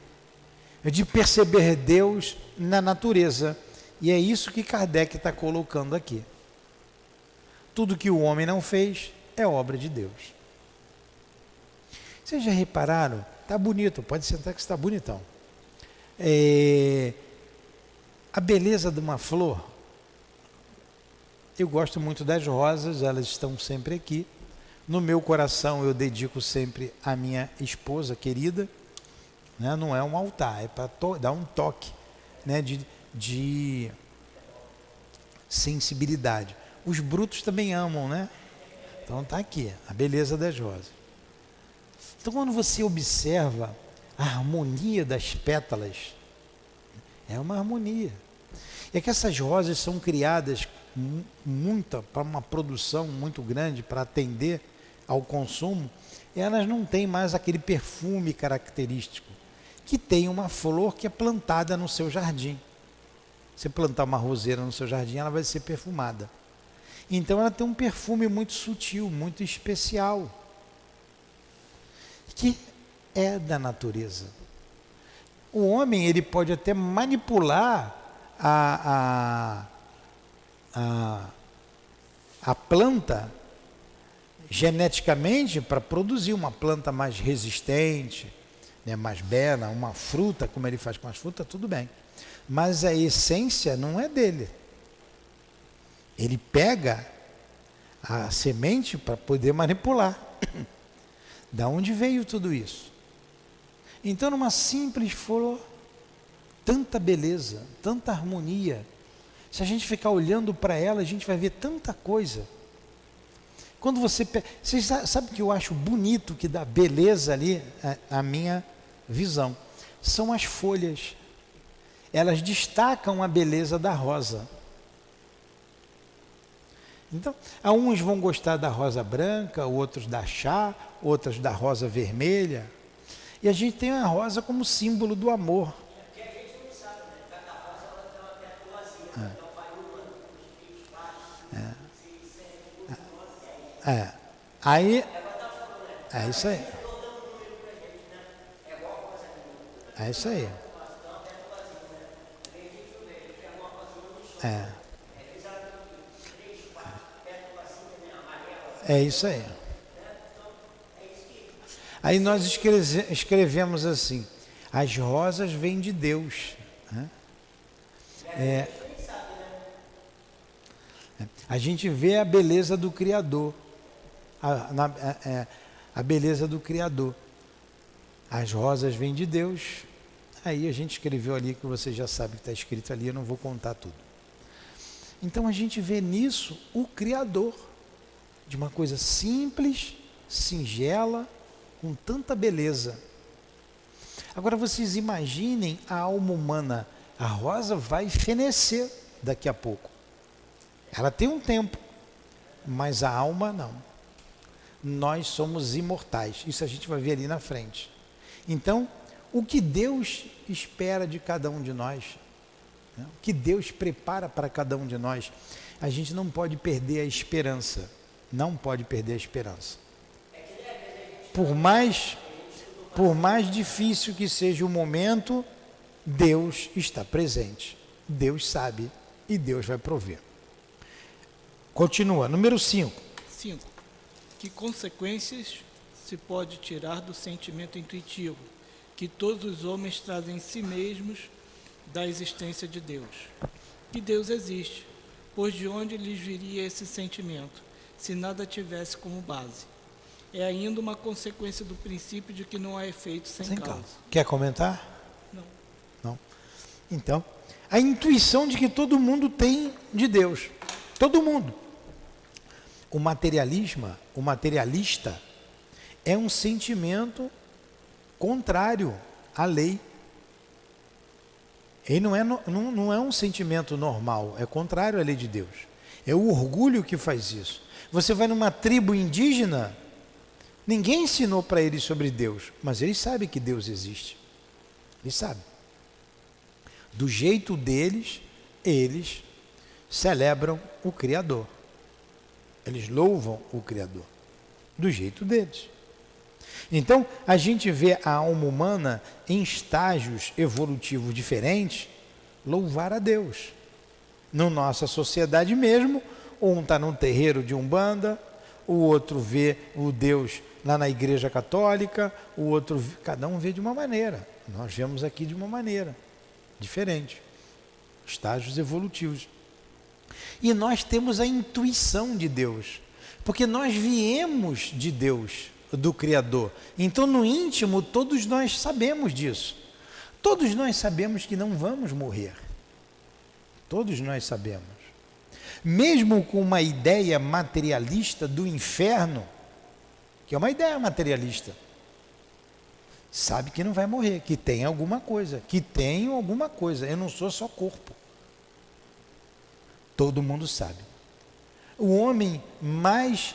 é de perceber Deus na natureza. E é isso que Kardec está colocando aqui. Tudo que o homem não fez é obra de Deus. Vocês já repararam? Está bonito, pode sentar que está bonitão. A beleza de uma flor. Eu gosto muito das rosas, elas estão sempre aqui. No meu coração eu dedico sempre à minha esposa querida, né? Não é um altar, é para dar um toque, né? sensibilidade. Os brutos também amam, né? Então está aqui, a beleza das rosas. Então quando você observa a harmonia das pétalas, é uma harmonia. É que essas rosas são criadas para uma produção muito grande, para atender ao consumo, elas não têm mais aquele perfume característico que tem uma flor que é plantada no seu jardim. Você plantar uma roseira no seu jardim, ela vai ser perfumada. Então ela tem um perfume muito sutil, muito especial, que é da natureza. O homem, ele pode até manipular a planta geneticamente para produzir uma planta mais resistente, né, mais bela, uma fruta, como ele faz com as frutas, tudo bem. Mas a essência não é dele. Ele pega a semente para poder manipular. Da onde veio tudo isso? Então, numa simples flor, tanta beleza, tanta harmonia. Se a gente ficar olhando para ela, a gente vai ver tanta coisa. Quando você sabe o que eu acho bonito, que dá beleza ali, a minha visão, são as folhas. Elas destacam a beleza da rosa. Então, uns vão gostar da rosa branca, outros da chá, outros da rosa vermelha. E a gente tem a rosa como símbolo do amor. Porque a gente não sabe, né? Cada rosa ela tem uma pétala vazia, então vai uma, os filhos baixos, se sente muito É. Aí, ela está falando, né? é isso aí. Estou dando um número pra gente, né? É igual a rosa linda. É isso aí. Então, uma pétala vazia, né? Aí a gente vê, que é uma rosinha no chão. É. Fizeram aqui 3, 4 pétalas assim, né? Amarela. É isso aí. Aí nós escrevemos assim: as rosas vêm de Deus. Né? A gente vê a beleza do Criador. A beleza do Criador. As rosas vêm de Deus. Aí a gente escreveu ali, que você já sabe que está escrito ali, eu não vou contar tudo. Então a gente vê nisso o Criador, de uma coisa simples, singela, com tanta beleza. Agora vocês imaginem a alma humana. A rosa vai fenecer daqui a pouco. Ela tem um tempo, mas a alma não. Nós somos imortais. Isso a gente vai ver ali na frente. Então, o que Deus espera de cada um de nós, né? O que Deus prepara para cada um de nós, a gente não pode perder a esperança. Não pode perder a esperança. Por mais difícil que seja o momento, Deus está presente. Deus sabe e Deus vai prover. Continua, número 5. 5. Que consequências se pode tirar do sentimento intuitivo que todos os homens trazem em si mesmos da existência de Deus? Que Deus existe, pois de onde lhes viria esse sentimento, se nada tivesse como base? É ainda uma consequência do princípio de que não há efeito sem causa. Quer comentar? Não. Então, a intuição de que todo mundo tem de Deus. Todo mundo. O materialista é um sentimento contrário à lei. Ele não é um sentimento normal, é contrário à lei de Deus. É o orgulho que faz isso. Você vai numa tribo indígena, ninguém ensinou para eles sobre Deus, mas eles sabem que Deus existe. Eles sabem. Do jeito deles, eles celebram o Criador. Eles louvam o Criador. Do jeito deles. Então, a gente vê a alma humana em estágios evolutivos diferentes louvar a Deus. Na nossa sociedade mesmo, um está num terreiro de Umbanda, o outro vê o Deus lá na igreja católica, o outro, cada um vê de uma maneira. Nós vemos aqui de uma maneira diferente. Estágios evolutivos. E nós temos a intuição de Deus, porque nós viemos de Deus, do Criador. Então, no íntimo, todos nós sabemos disso. Todos nós sabemos que não vamos morrer. Todos nós sabemos. mesmo com uma ideia materialista do inferno, que é uma ideia materialista, sabe que não vai morrer, que tem alguma coisa, eu não sou só corpo. Todo mundo sabe. O homem mais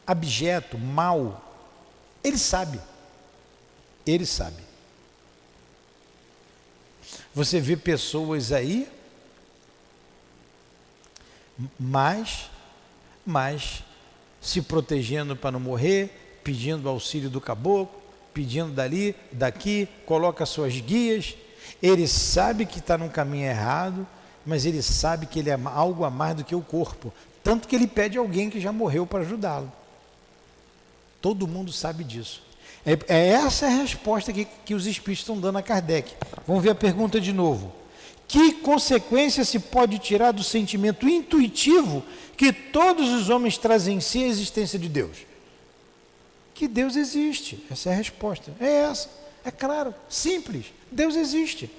abjeto, mau, ele sabe. Você vê pessoas aí, mas se protegendo para não morrer, pedindo auxílio do caboclo, pedindo daqui, coloca suas guias. Ele sabe que está no caminho errado, mas ele sabe que ele é algo a mais do que o corpo. Tanto que ele pede alguém que já morreu para ajudá-lo. Todo mundo sabe disso. É essa a resposta que os espíritos estão dando a Kardec. Vamos ver a pergunta de novo. Que consequência se pode tirar do sentimento intuitivo que todos os homens trazem em si a existência de Deus? Que Deus existe. Essa é a resposta. É essa. É claro, simples. Deus existe.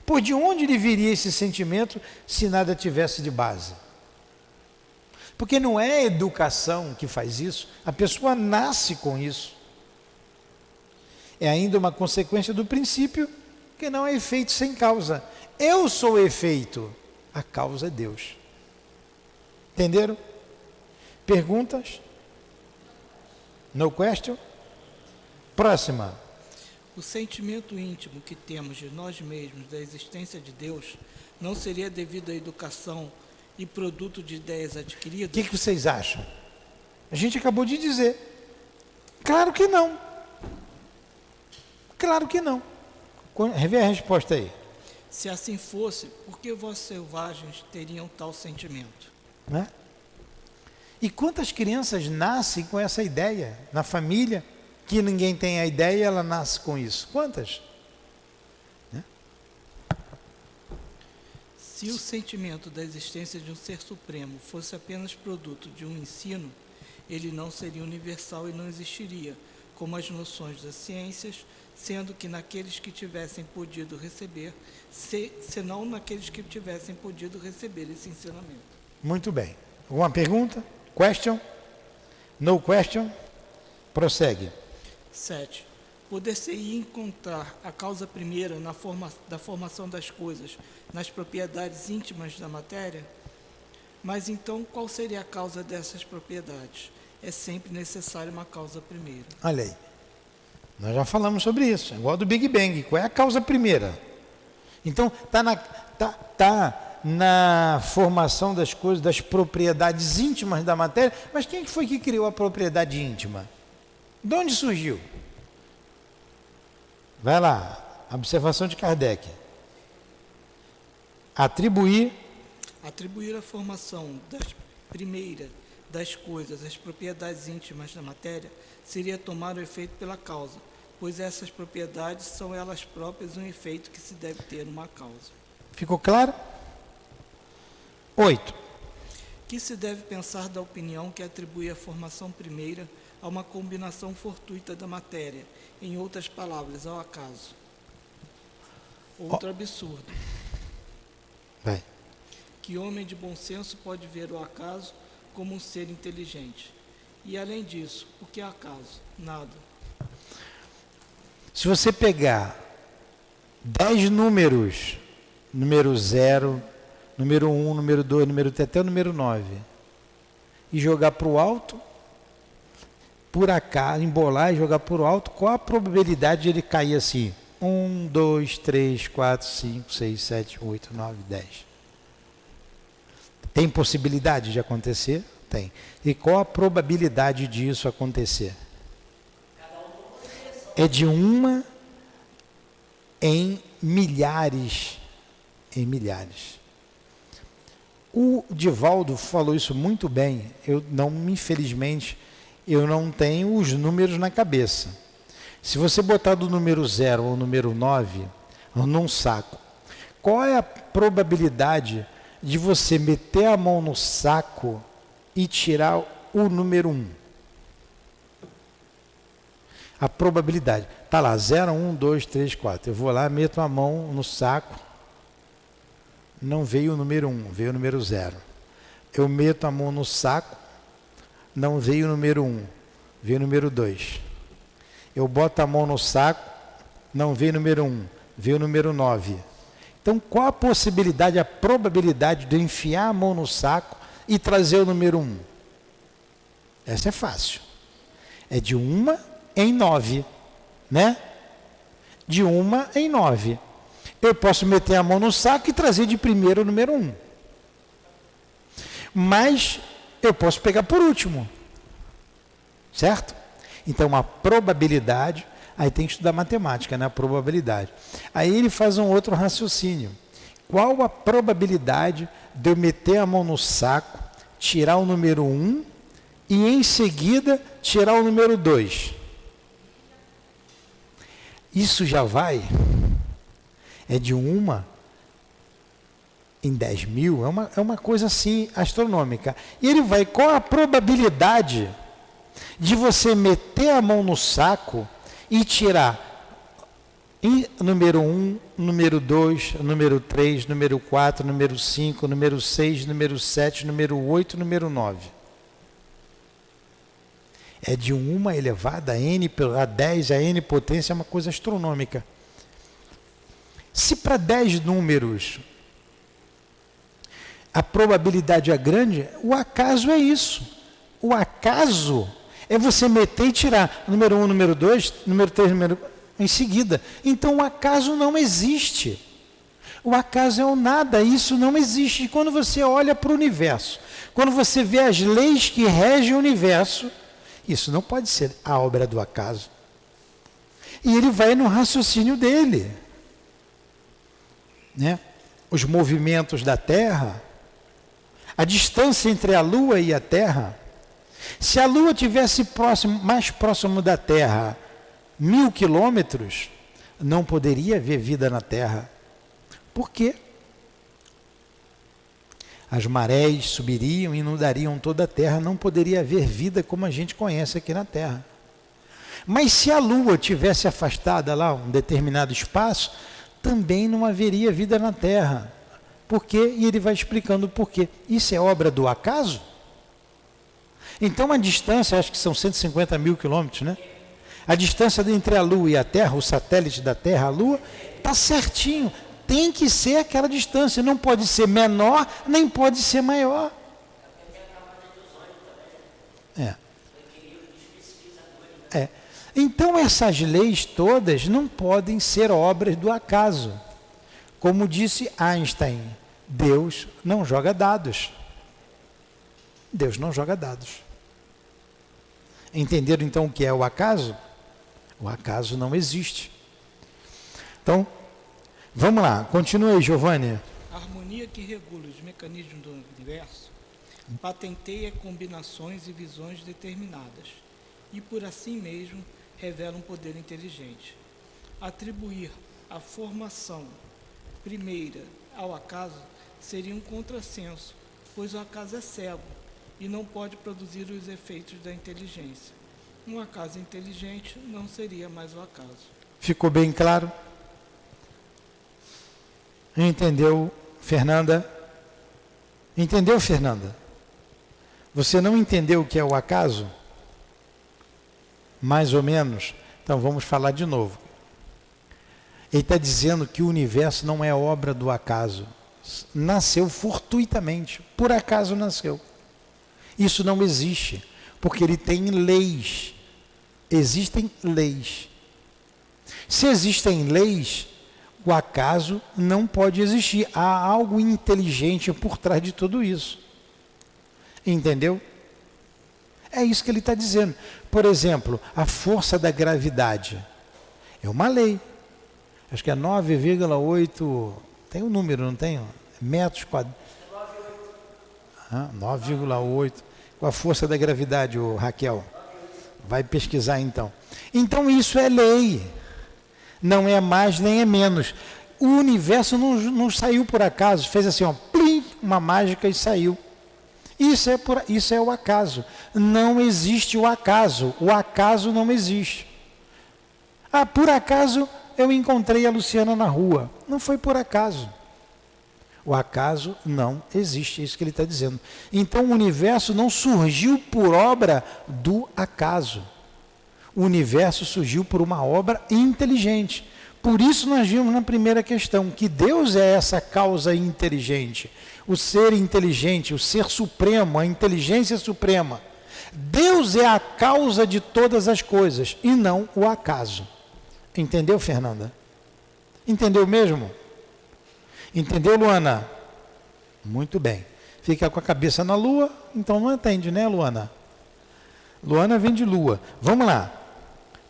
Por de onde lhe viria esse sentimento se nada tivesse de base? Porque não é a educação que faz isso, a pessoa nasce com isso. É ainda uma consequência do princípio que não é efeito sem causa. Eu sou efeito, a causa é Deus. Entenderam? Perguntas? No question? Próxima. O sentimento íntimo que temos de nós mesmos, da existência de Deus, não seria devido à educação e produto de ideias adquiridas? O que vocês acham? A gente acabou de dizer. Claro que não. Claro que não. Revê a resposta aí. Se assim fosse, por que vós selvagens teriam tal sentimento? Né? E quantas crianças nascem com essa ideia na família, que ninguém tem a ideia e ela nasce com isso? Quantas? Né? Se o sentimento da existência de um ser supremo fosse apenas produto de um ensino, ele não seria universal e não existiria, como as noções das ciências, sendo que naqueles que tivessem podido receber, senão naqueles que tivessem podido receber esse ensinamento. Muito bem. Alguma pergunta? Question? No question? Prossegue. 7. Poder-se-ia encontrar a causa primeira da formação das coisas nas propriedades íntimas da matéria? Mas então, qual seria a causa dessas propriedades? É sempre necessária uma causa primeira. Olha aí. Nós já falamos sobre isso. É igual do Big Bang. Qual é a causa primeira? Então, está na formação das coisas, das propriedades íntimas da matéria. Mas quem foi que criou a propriedade íntima? De onde surgiu? Vai lá. Observação de Kardec. Atribuir a formação das coisas, as propriedades íntimas da matéria, seria tomar o efeito pela causa, pois essas propriedades são elas próprias um efeito que se deve ter numa causa. Ficou claro? 8. Que se deve pensar da opinião que atribui a formação primeira a uma combinação fortuita da matéria, em outras palavras, ao acaso? Outro absurdo. Vai. Que homem de bom senso pode ver o acaso como um ser inteligente? E além disso, o que é acaso? Nada. Se você pegar 10 números, número 0, número 1, número 2, número 3, até o número 9, e jogar para o alto, por acaso, embolar e jogar para o alto, qual a probabilidade de ele cair assim? 1, 2, 3, 4, 5, 6, 7, 8, 9, 10. Tem possibilidade de acontecer? Tem. E qual a probabilidade disso acontecer? É de 1 em milhares. Em milhares. O Divaldo falou isso muito bem. Infelizmente, eu não tenho os números na cabeça. Se você botar do número 0 ao número 9 num saco, qual é a probabilidade de você meter a mão no saco e tirar o número 1? A probabilidade. Está lá, 0, 1, 2, 3, 4. Eu vou lá, meto a mão no saco, não veio o número 1, veio o número 0. eu meto a mão no saco, não veio o número 1, veio o número 2. Eu boto a mão no saco, não veio o número 1, veio o número 9. Então, qual a possibilidade, a probabilidade de eu enfiar a mão no saco e trazer o número 1? Essa é fácil. É de 1 em 9, né? De 1 em 9. Eu posso meter a mão no saco e trazer de primeiro o número 1. Mas eu posso pegar por último. Certo? Então, a probabilidade, aí tem que estudar matemática, né? A probabilidade. Aí ele faz um outro raciocínio. Qual a probabilidade de eu meter a mão no saco, tirar o número 1 e em seguida tirar o número 2? Isso já vai, é de 1 em 10 mil, é uma coisa assim astronômica. E ele vai, qual a probabilidade de você meter a mão no saco e tirar número 1, número 2, número 3, número 4, número 5, número 6, número 7, número 8, número 9? É de 1 elevada a n, a 10, a n potência, é uma coisa astronômica. Se para 10 números a probabilidade é grande, o acaso é isso. O acaso é você meter e tirar número 1, número 2, número 3, número em seguida. Então o acaso não existe. O acaso é o nada, isso não existe. E quando você olha para o universo, quando você vê as leis que regem o universo, isso não pode ser a obra do acaso. E ele vai no raciocínio dele, né? Os movimentos da Terra, a distância entre a Lua e a Terra. Se a Lua tivesse mais próximo da Terra 1000 quilômetros, não poderia haver vida na Terra. Por quê? As marés subiriam e inundariam toda a Terra, não poderia haver vida como a gente conhece aqui na Terra. Mas se a Lua tivesse afastada lá um determinado espaço, também não haveria vida na Terra. Por quê? E ele vai explicando o porquê. Isso é obra do acaso? Então a distância, acho que são 150 mil quilômetros, né? A distância entre a Lua e a Terra, o satélite da Terra, a Lua, está certinho. Tem que ser aquela distância, não pode ser menor, nem pode ser maior. Então essas leis todas não podem ser obras do acaso. Como disse Einstein, Deus não joga dados. Deus não joga dados. Entenderam então o que é o acaso? O acaso não existe. Então, vamos lá, continue aí, Giovanni. A harmonia que regula os mecanismos do universo patenteia combinações e visões determinadas e, por assim mesmo, revela um poder inteligente. Atribuir a formação primeira ao acaso seria um contrassenso, pois o acaso é cego e não pode produzir os efeitos da inteligência. Um acaso inteligente não seria mais o acaso. Ficou bem claro? Entendeu, Fernanda? Entendeu, Fernanda? Você não entendeu o que é o acaso? Mais ou menos? Então vamos falar de novo. Ele está dizendo que o universo não é obra do acaso. Nasceu fortuitamente, por acaso nasceu. Isso não existe, porque ele tem leis. Existem leis. Se existem leis, o acaso não pode existir. Há algo inteligente por trás de tudo isso. Entendeu? É isso que ele está dizendo. Por exemplo, a força da gravidade é uma lei. Acho que é 9,8, tem um número, não tem? Metros quadrados. 9,8. Com a força da gravidade, Raquel. Vai pesquisar então. Então isso é lei. Não é mais nem é menos. O universo não saiu por acaso, fez assim, ó, plim, uma mágica e saiu. Isso é o acaso. Não existe o acaso. O acaso não existe. Ah, por acaso eu encontrei a Luciana na rua. Não foi por acaso. O acaso não existe, é isso que ele está dizendo. Então o universo não surgiu por obra do acaso. O universo surgiu por uma obra inteligente. Por isso nós vimos na primeira questão que Deus é essa causa inteligente, o ser inteligente, o ser supremo, a inteligência suprema. Deus é a causa de todas as coisas e não o acaso. Entendeu, Fernanda? Entendeu mesmo? Entendeu, Luana? Muito bem. Fica com a cabeça na lua, então não entende, né, Luana? Luana vem de lua. Vamos lá.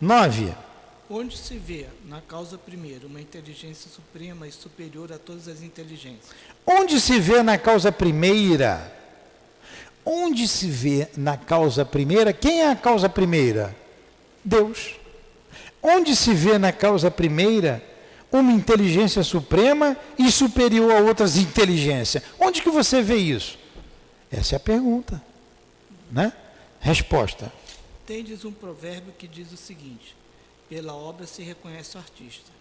9. Onde se vê, na causa primeira, uma inteligência suprema e superior a todas as inteligências? Onde se vê na causa primeira? Onde se vê na causa primeira? Quem é a causa primeira? Deus. Onde se vê na causa primeira uma inteligência suprema e superior a outras inteligências? Onde que você vê isso? Essa é a pergunta, né? Resposta. Tendes um provérbio que diz o seguinte: pela obra se reconhece o artista.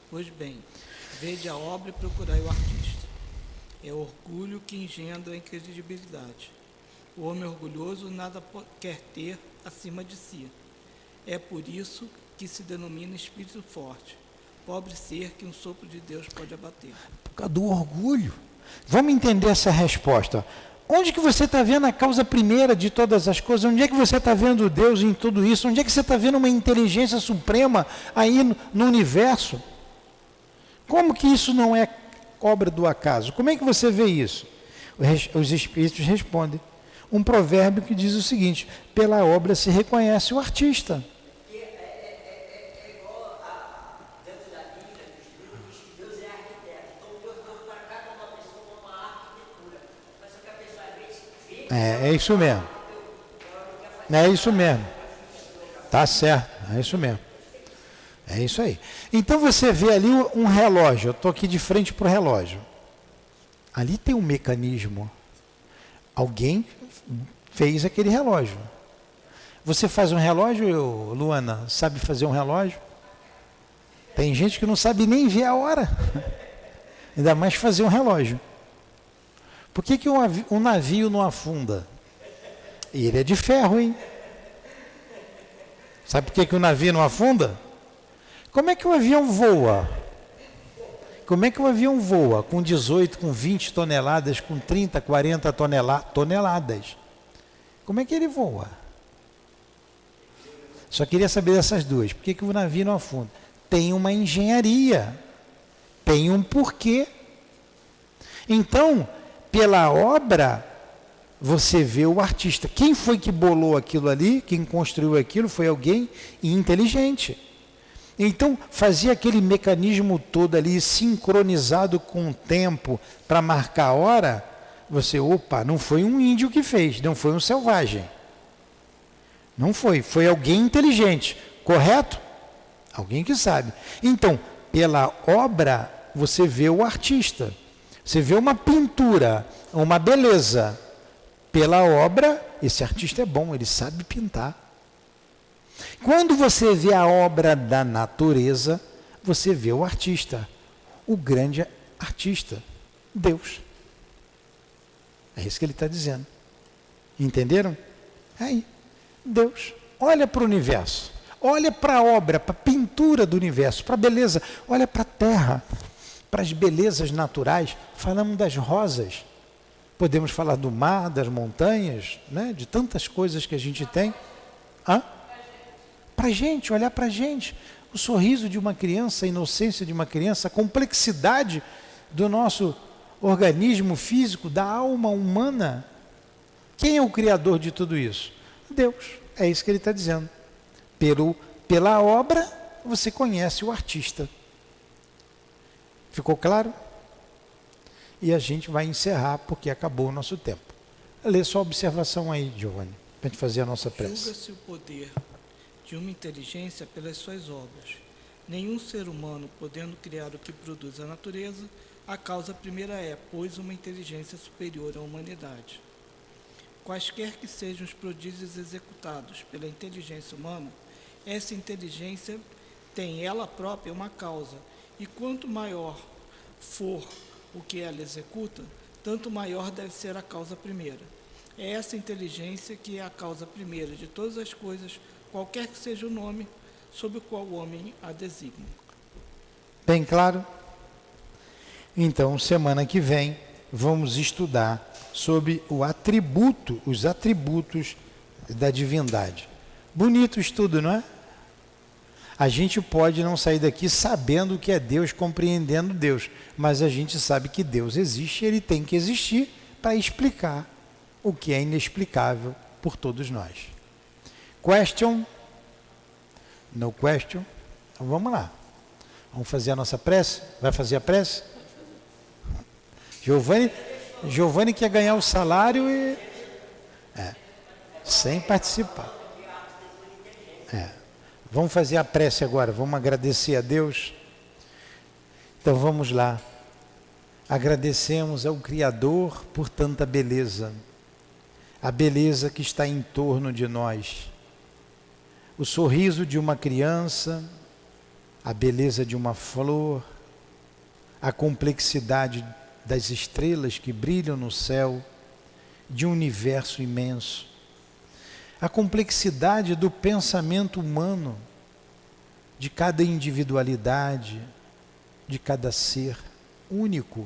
Pois bem, vede a obra e procurai o artista. É o orgulho que engendra a incredibilidade. O homem orgulhoso nada quer ter acima de si. É por isso que se denomina espírito forte. Pobre ser que um sopro de Deus pode abater. Por causa do orgulho. Vamos entender essa resposta. Onde que você está vendo a causa primeira de todas as coisas? Onde é que você está vendo Deus em tudo isso? Onde é que você está vendo uma inteligência suprema aí no universo? Como que isso não é obra do acaso? Como é que você vê isso? Os espíritos respondem. Um provérbio que diz o seguinte: pela obra se reconhece o artista. É isso mesmo. É isso mesmo. Tá certo, é isso mesmo. É isso aí. Então você vê ali um relógio, eu estou aqui de frente para o relógio. Ali tem um mecanismo. Alguém fez aquele relógio. Você faz um relógio, Luana? Sabe fazer um relógio? Tem gente que não sabe nem ver a hora. Ainda mais fazer um relógio. Por que um navio não afunda? E ele é de ferro, hein? Sabe por que o navio não afunda? Como é que o avião voa? Como é que o avião voa com 18, com 20 toneladas, com 30, 40 toneladas? Como é que ele voa? Só queria saber dessas duas. Por que o navio não afunda? Tem uma engenharia. Tem um porquê. Então, pela obra, você vê o artista. Quem foi que bolou aquilo ali? Quem construiu aquilo foi alguém inteligente. Então, fazia aquele mecanismo todo ali, sincronizado com o tempo, para marcar a hora. Você, opa, não foi um índio que fez, não foi um selvagem. Não foi, foi alguém inteligente, correto? Alguém que sabe. Então, pela obra, você vê o artista. Você vê uma pintura, uma beleza. Pela obra, esse artista é bom, ele sabe pintar. Quando você vê a obra da natureza, você vê o artista, o grande artista, Deus. É isso que ele está dizendo. Entenderam? Aí, Deus. Olha para o universo, olha para a obra, para a pintura do universo, para a beleza, olha para a terra, para as belezas naturais. Falamos das rosas, podemos falar do mar, das montanhas, né? De tantas coisas que a gente tem. Para a gente, olhar para a gente, o sorriso de uma criança, a inocência de uma criança, a complexidade do nosso organismo físico, da alma humana. Quem é o criador de tudo isso? Deus. É isso que ele está dizendo. Pela obra, você conhece o artista. Ficou claro? E a gente vai encerrar, porque acabou o nosso tempo. Lê sua observação aí, Giovanni, para a gente fazer a nossa prece. Julga-se o poder de uma inteligência pelas suas obras. Nenhum ser humano, podendo criar o que produz a natureza, a causa primeira é, pois, uma inteligência superior à humanidade. Quaisquer que sejam os prodígios executados pela inteligência humana, essa inteligência tem ela própria uma causa, e quanto maior for o que ela executa, tanto maior deve ser a causa primeira. É essa inteligência que é a causa primeira de todas as coisas, qualquer que seja o nome sob o qual o homem a designa. Bem claro? Então, semana que vem, vamos estudar sobre os atributos da divindade. Bonito estudo, não é? A gente pode não sair daqui sabendo o que é Deus, compreendendo Deus, mas a gente sabe que Deus existe e Ele tem que existir para explicar o que é inexplicável por todos nós. Question? No question? Então vamos lá. Vamos fazer a nossa prece? Vai fazer a prece? Giovanni quer ganhar o salário e... sem participar. Vamos fazer a prece agora, vamos agradecer a Deus. Então vamos lá. Agradecemos ao Criador por tanta beleza. A beleza que está em torno de nós. O sorriso de uma criança, a beleza de uma flor, a complexidade das estrelas que brilham no céu, de um universo imenso. A complexidade do pensamento humano, de cada individualidade, de cada ser único.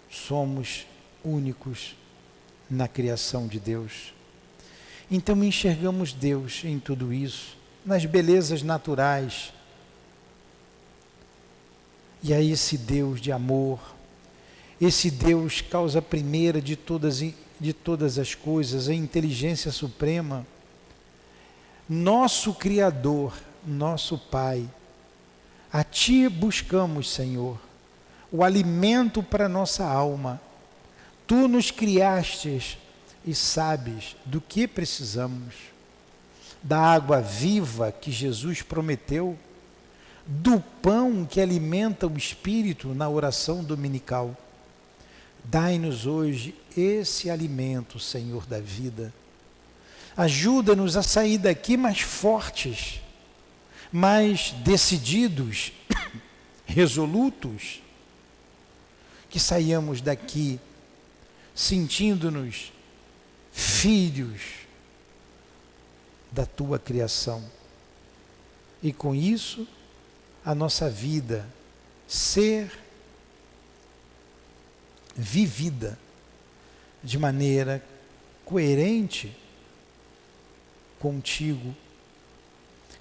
Somos únicos na criação de Deus. Então enxergamos Deus em tudo isso, nas belezas naturais. E aí esse Deus de amor, esse Deus causa primeira de todas as coisas, a inteligência suprema, nosso Criador, nosso Pai, a Ti buscamos, Senhor, o alimento para nossa alma. Tu nos criastes e sabes do que precisamos, da água viva que Jesus prometeu, do pão que alimenta o espírito na oração dominical. Dai-nos hoje esse alimento, Senhor da vida. Ajuda-nos a sair daqui mais fortes, mais decididos, resolutos, que saiamos daqui sentindo-nos filhos da Tua criação. E com isso, a nossa vida ser vivida de maneira coerente contigo,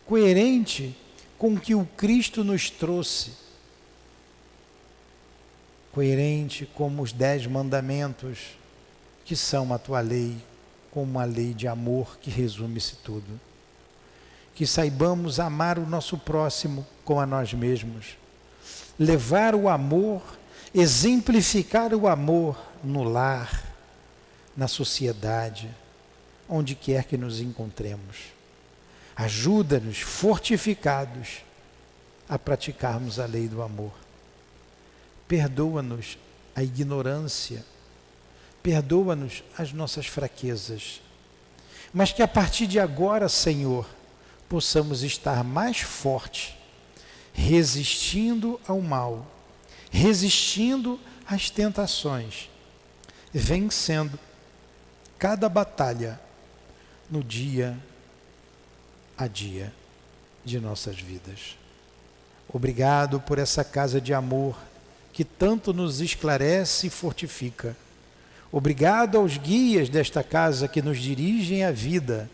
coerente com o que o Cristo nos trouxe, coerente como os 10 mandamentos, que são a tua lei, como uma lei de amor que resume-se tudo. Que saibamos amar o nosso próximo como a nós mesmos, levar o amor, exemplificar o amor no lar, na sociedade, onde quer que nos encontremos. Ajuda-nos, fortificados, a praticarmos a lei do amor. Perdoa-nos a ignorância, perdoa-nos as nossas fraquezas, mas que a partir de agora, Senhor, possamos estar mais fortes, resistindo ao mal, resistindo às tentações, vencendo cada batalha no dia a dia de nossas vidas. Obrigado por essa casa de amor que tanto nos esclarece e fortifica. Obrigado aos guias desta casa que nos dirigem à vida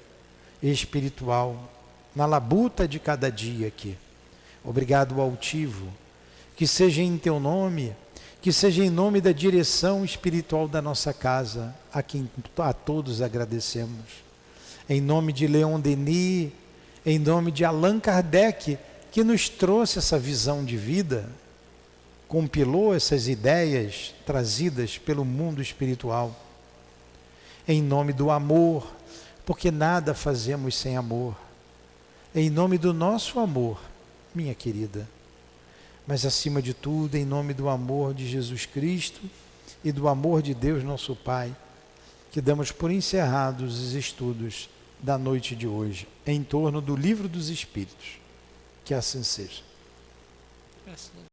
espiritual, na labuta de cada dia aqui. Obrigado, altivo, que seja em Teu nome, que seja em nome da direção espiritual da nossa casa, a quem a todos agradecemos. Em nome de Leon Denis, em nome de Allan Kardec, que nos trouxe essa visão de vida, compilou essas ideias trazidas pelo mundo espiritual. Em nome do amor, porque nada fazemos sem amor. Em nome do nosso amor, minha querida, mas acima de tudo, em nome do amor de Jesus Cristo e do amor de Deus nosso Pai, que damos por encerrados os estudos da noite de hoje, em torno do Livro dos Espíritos. Que assim seja.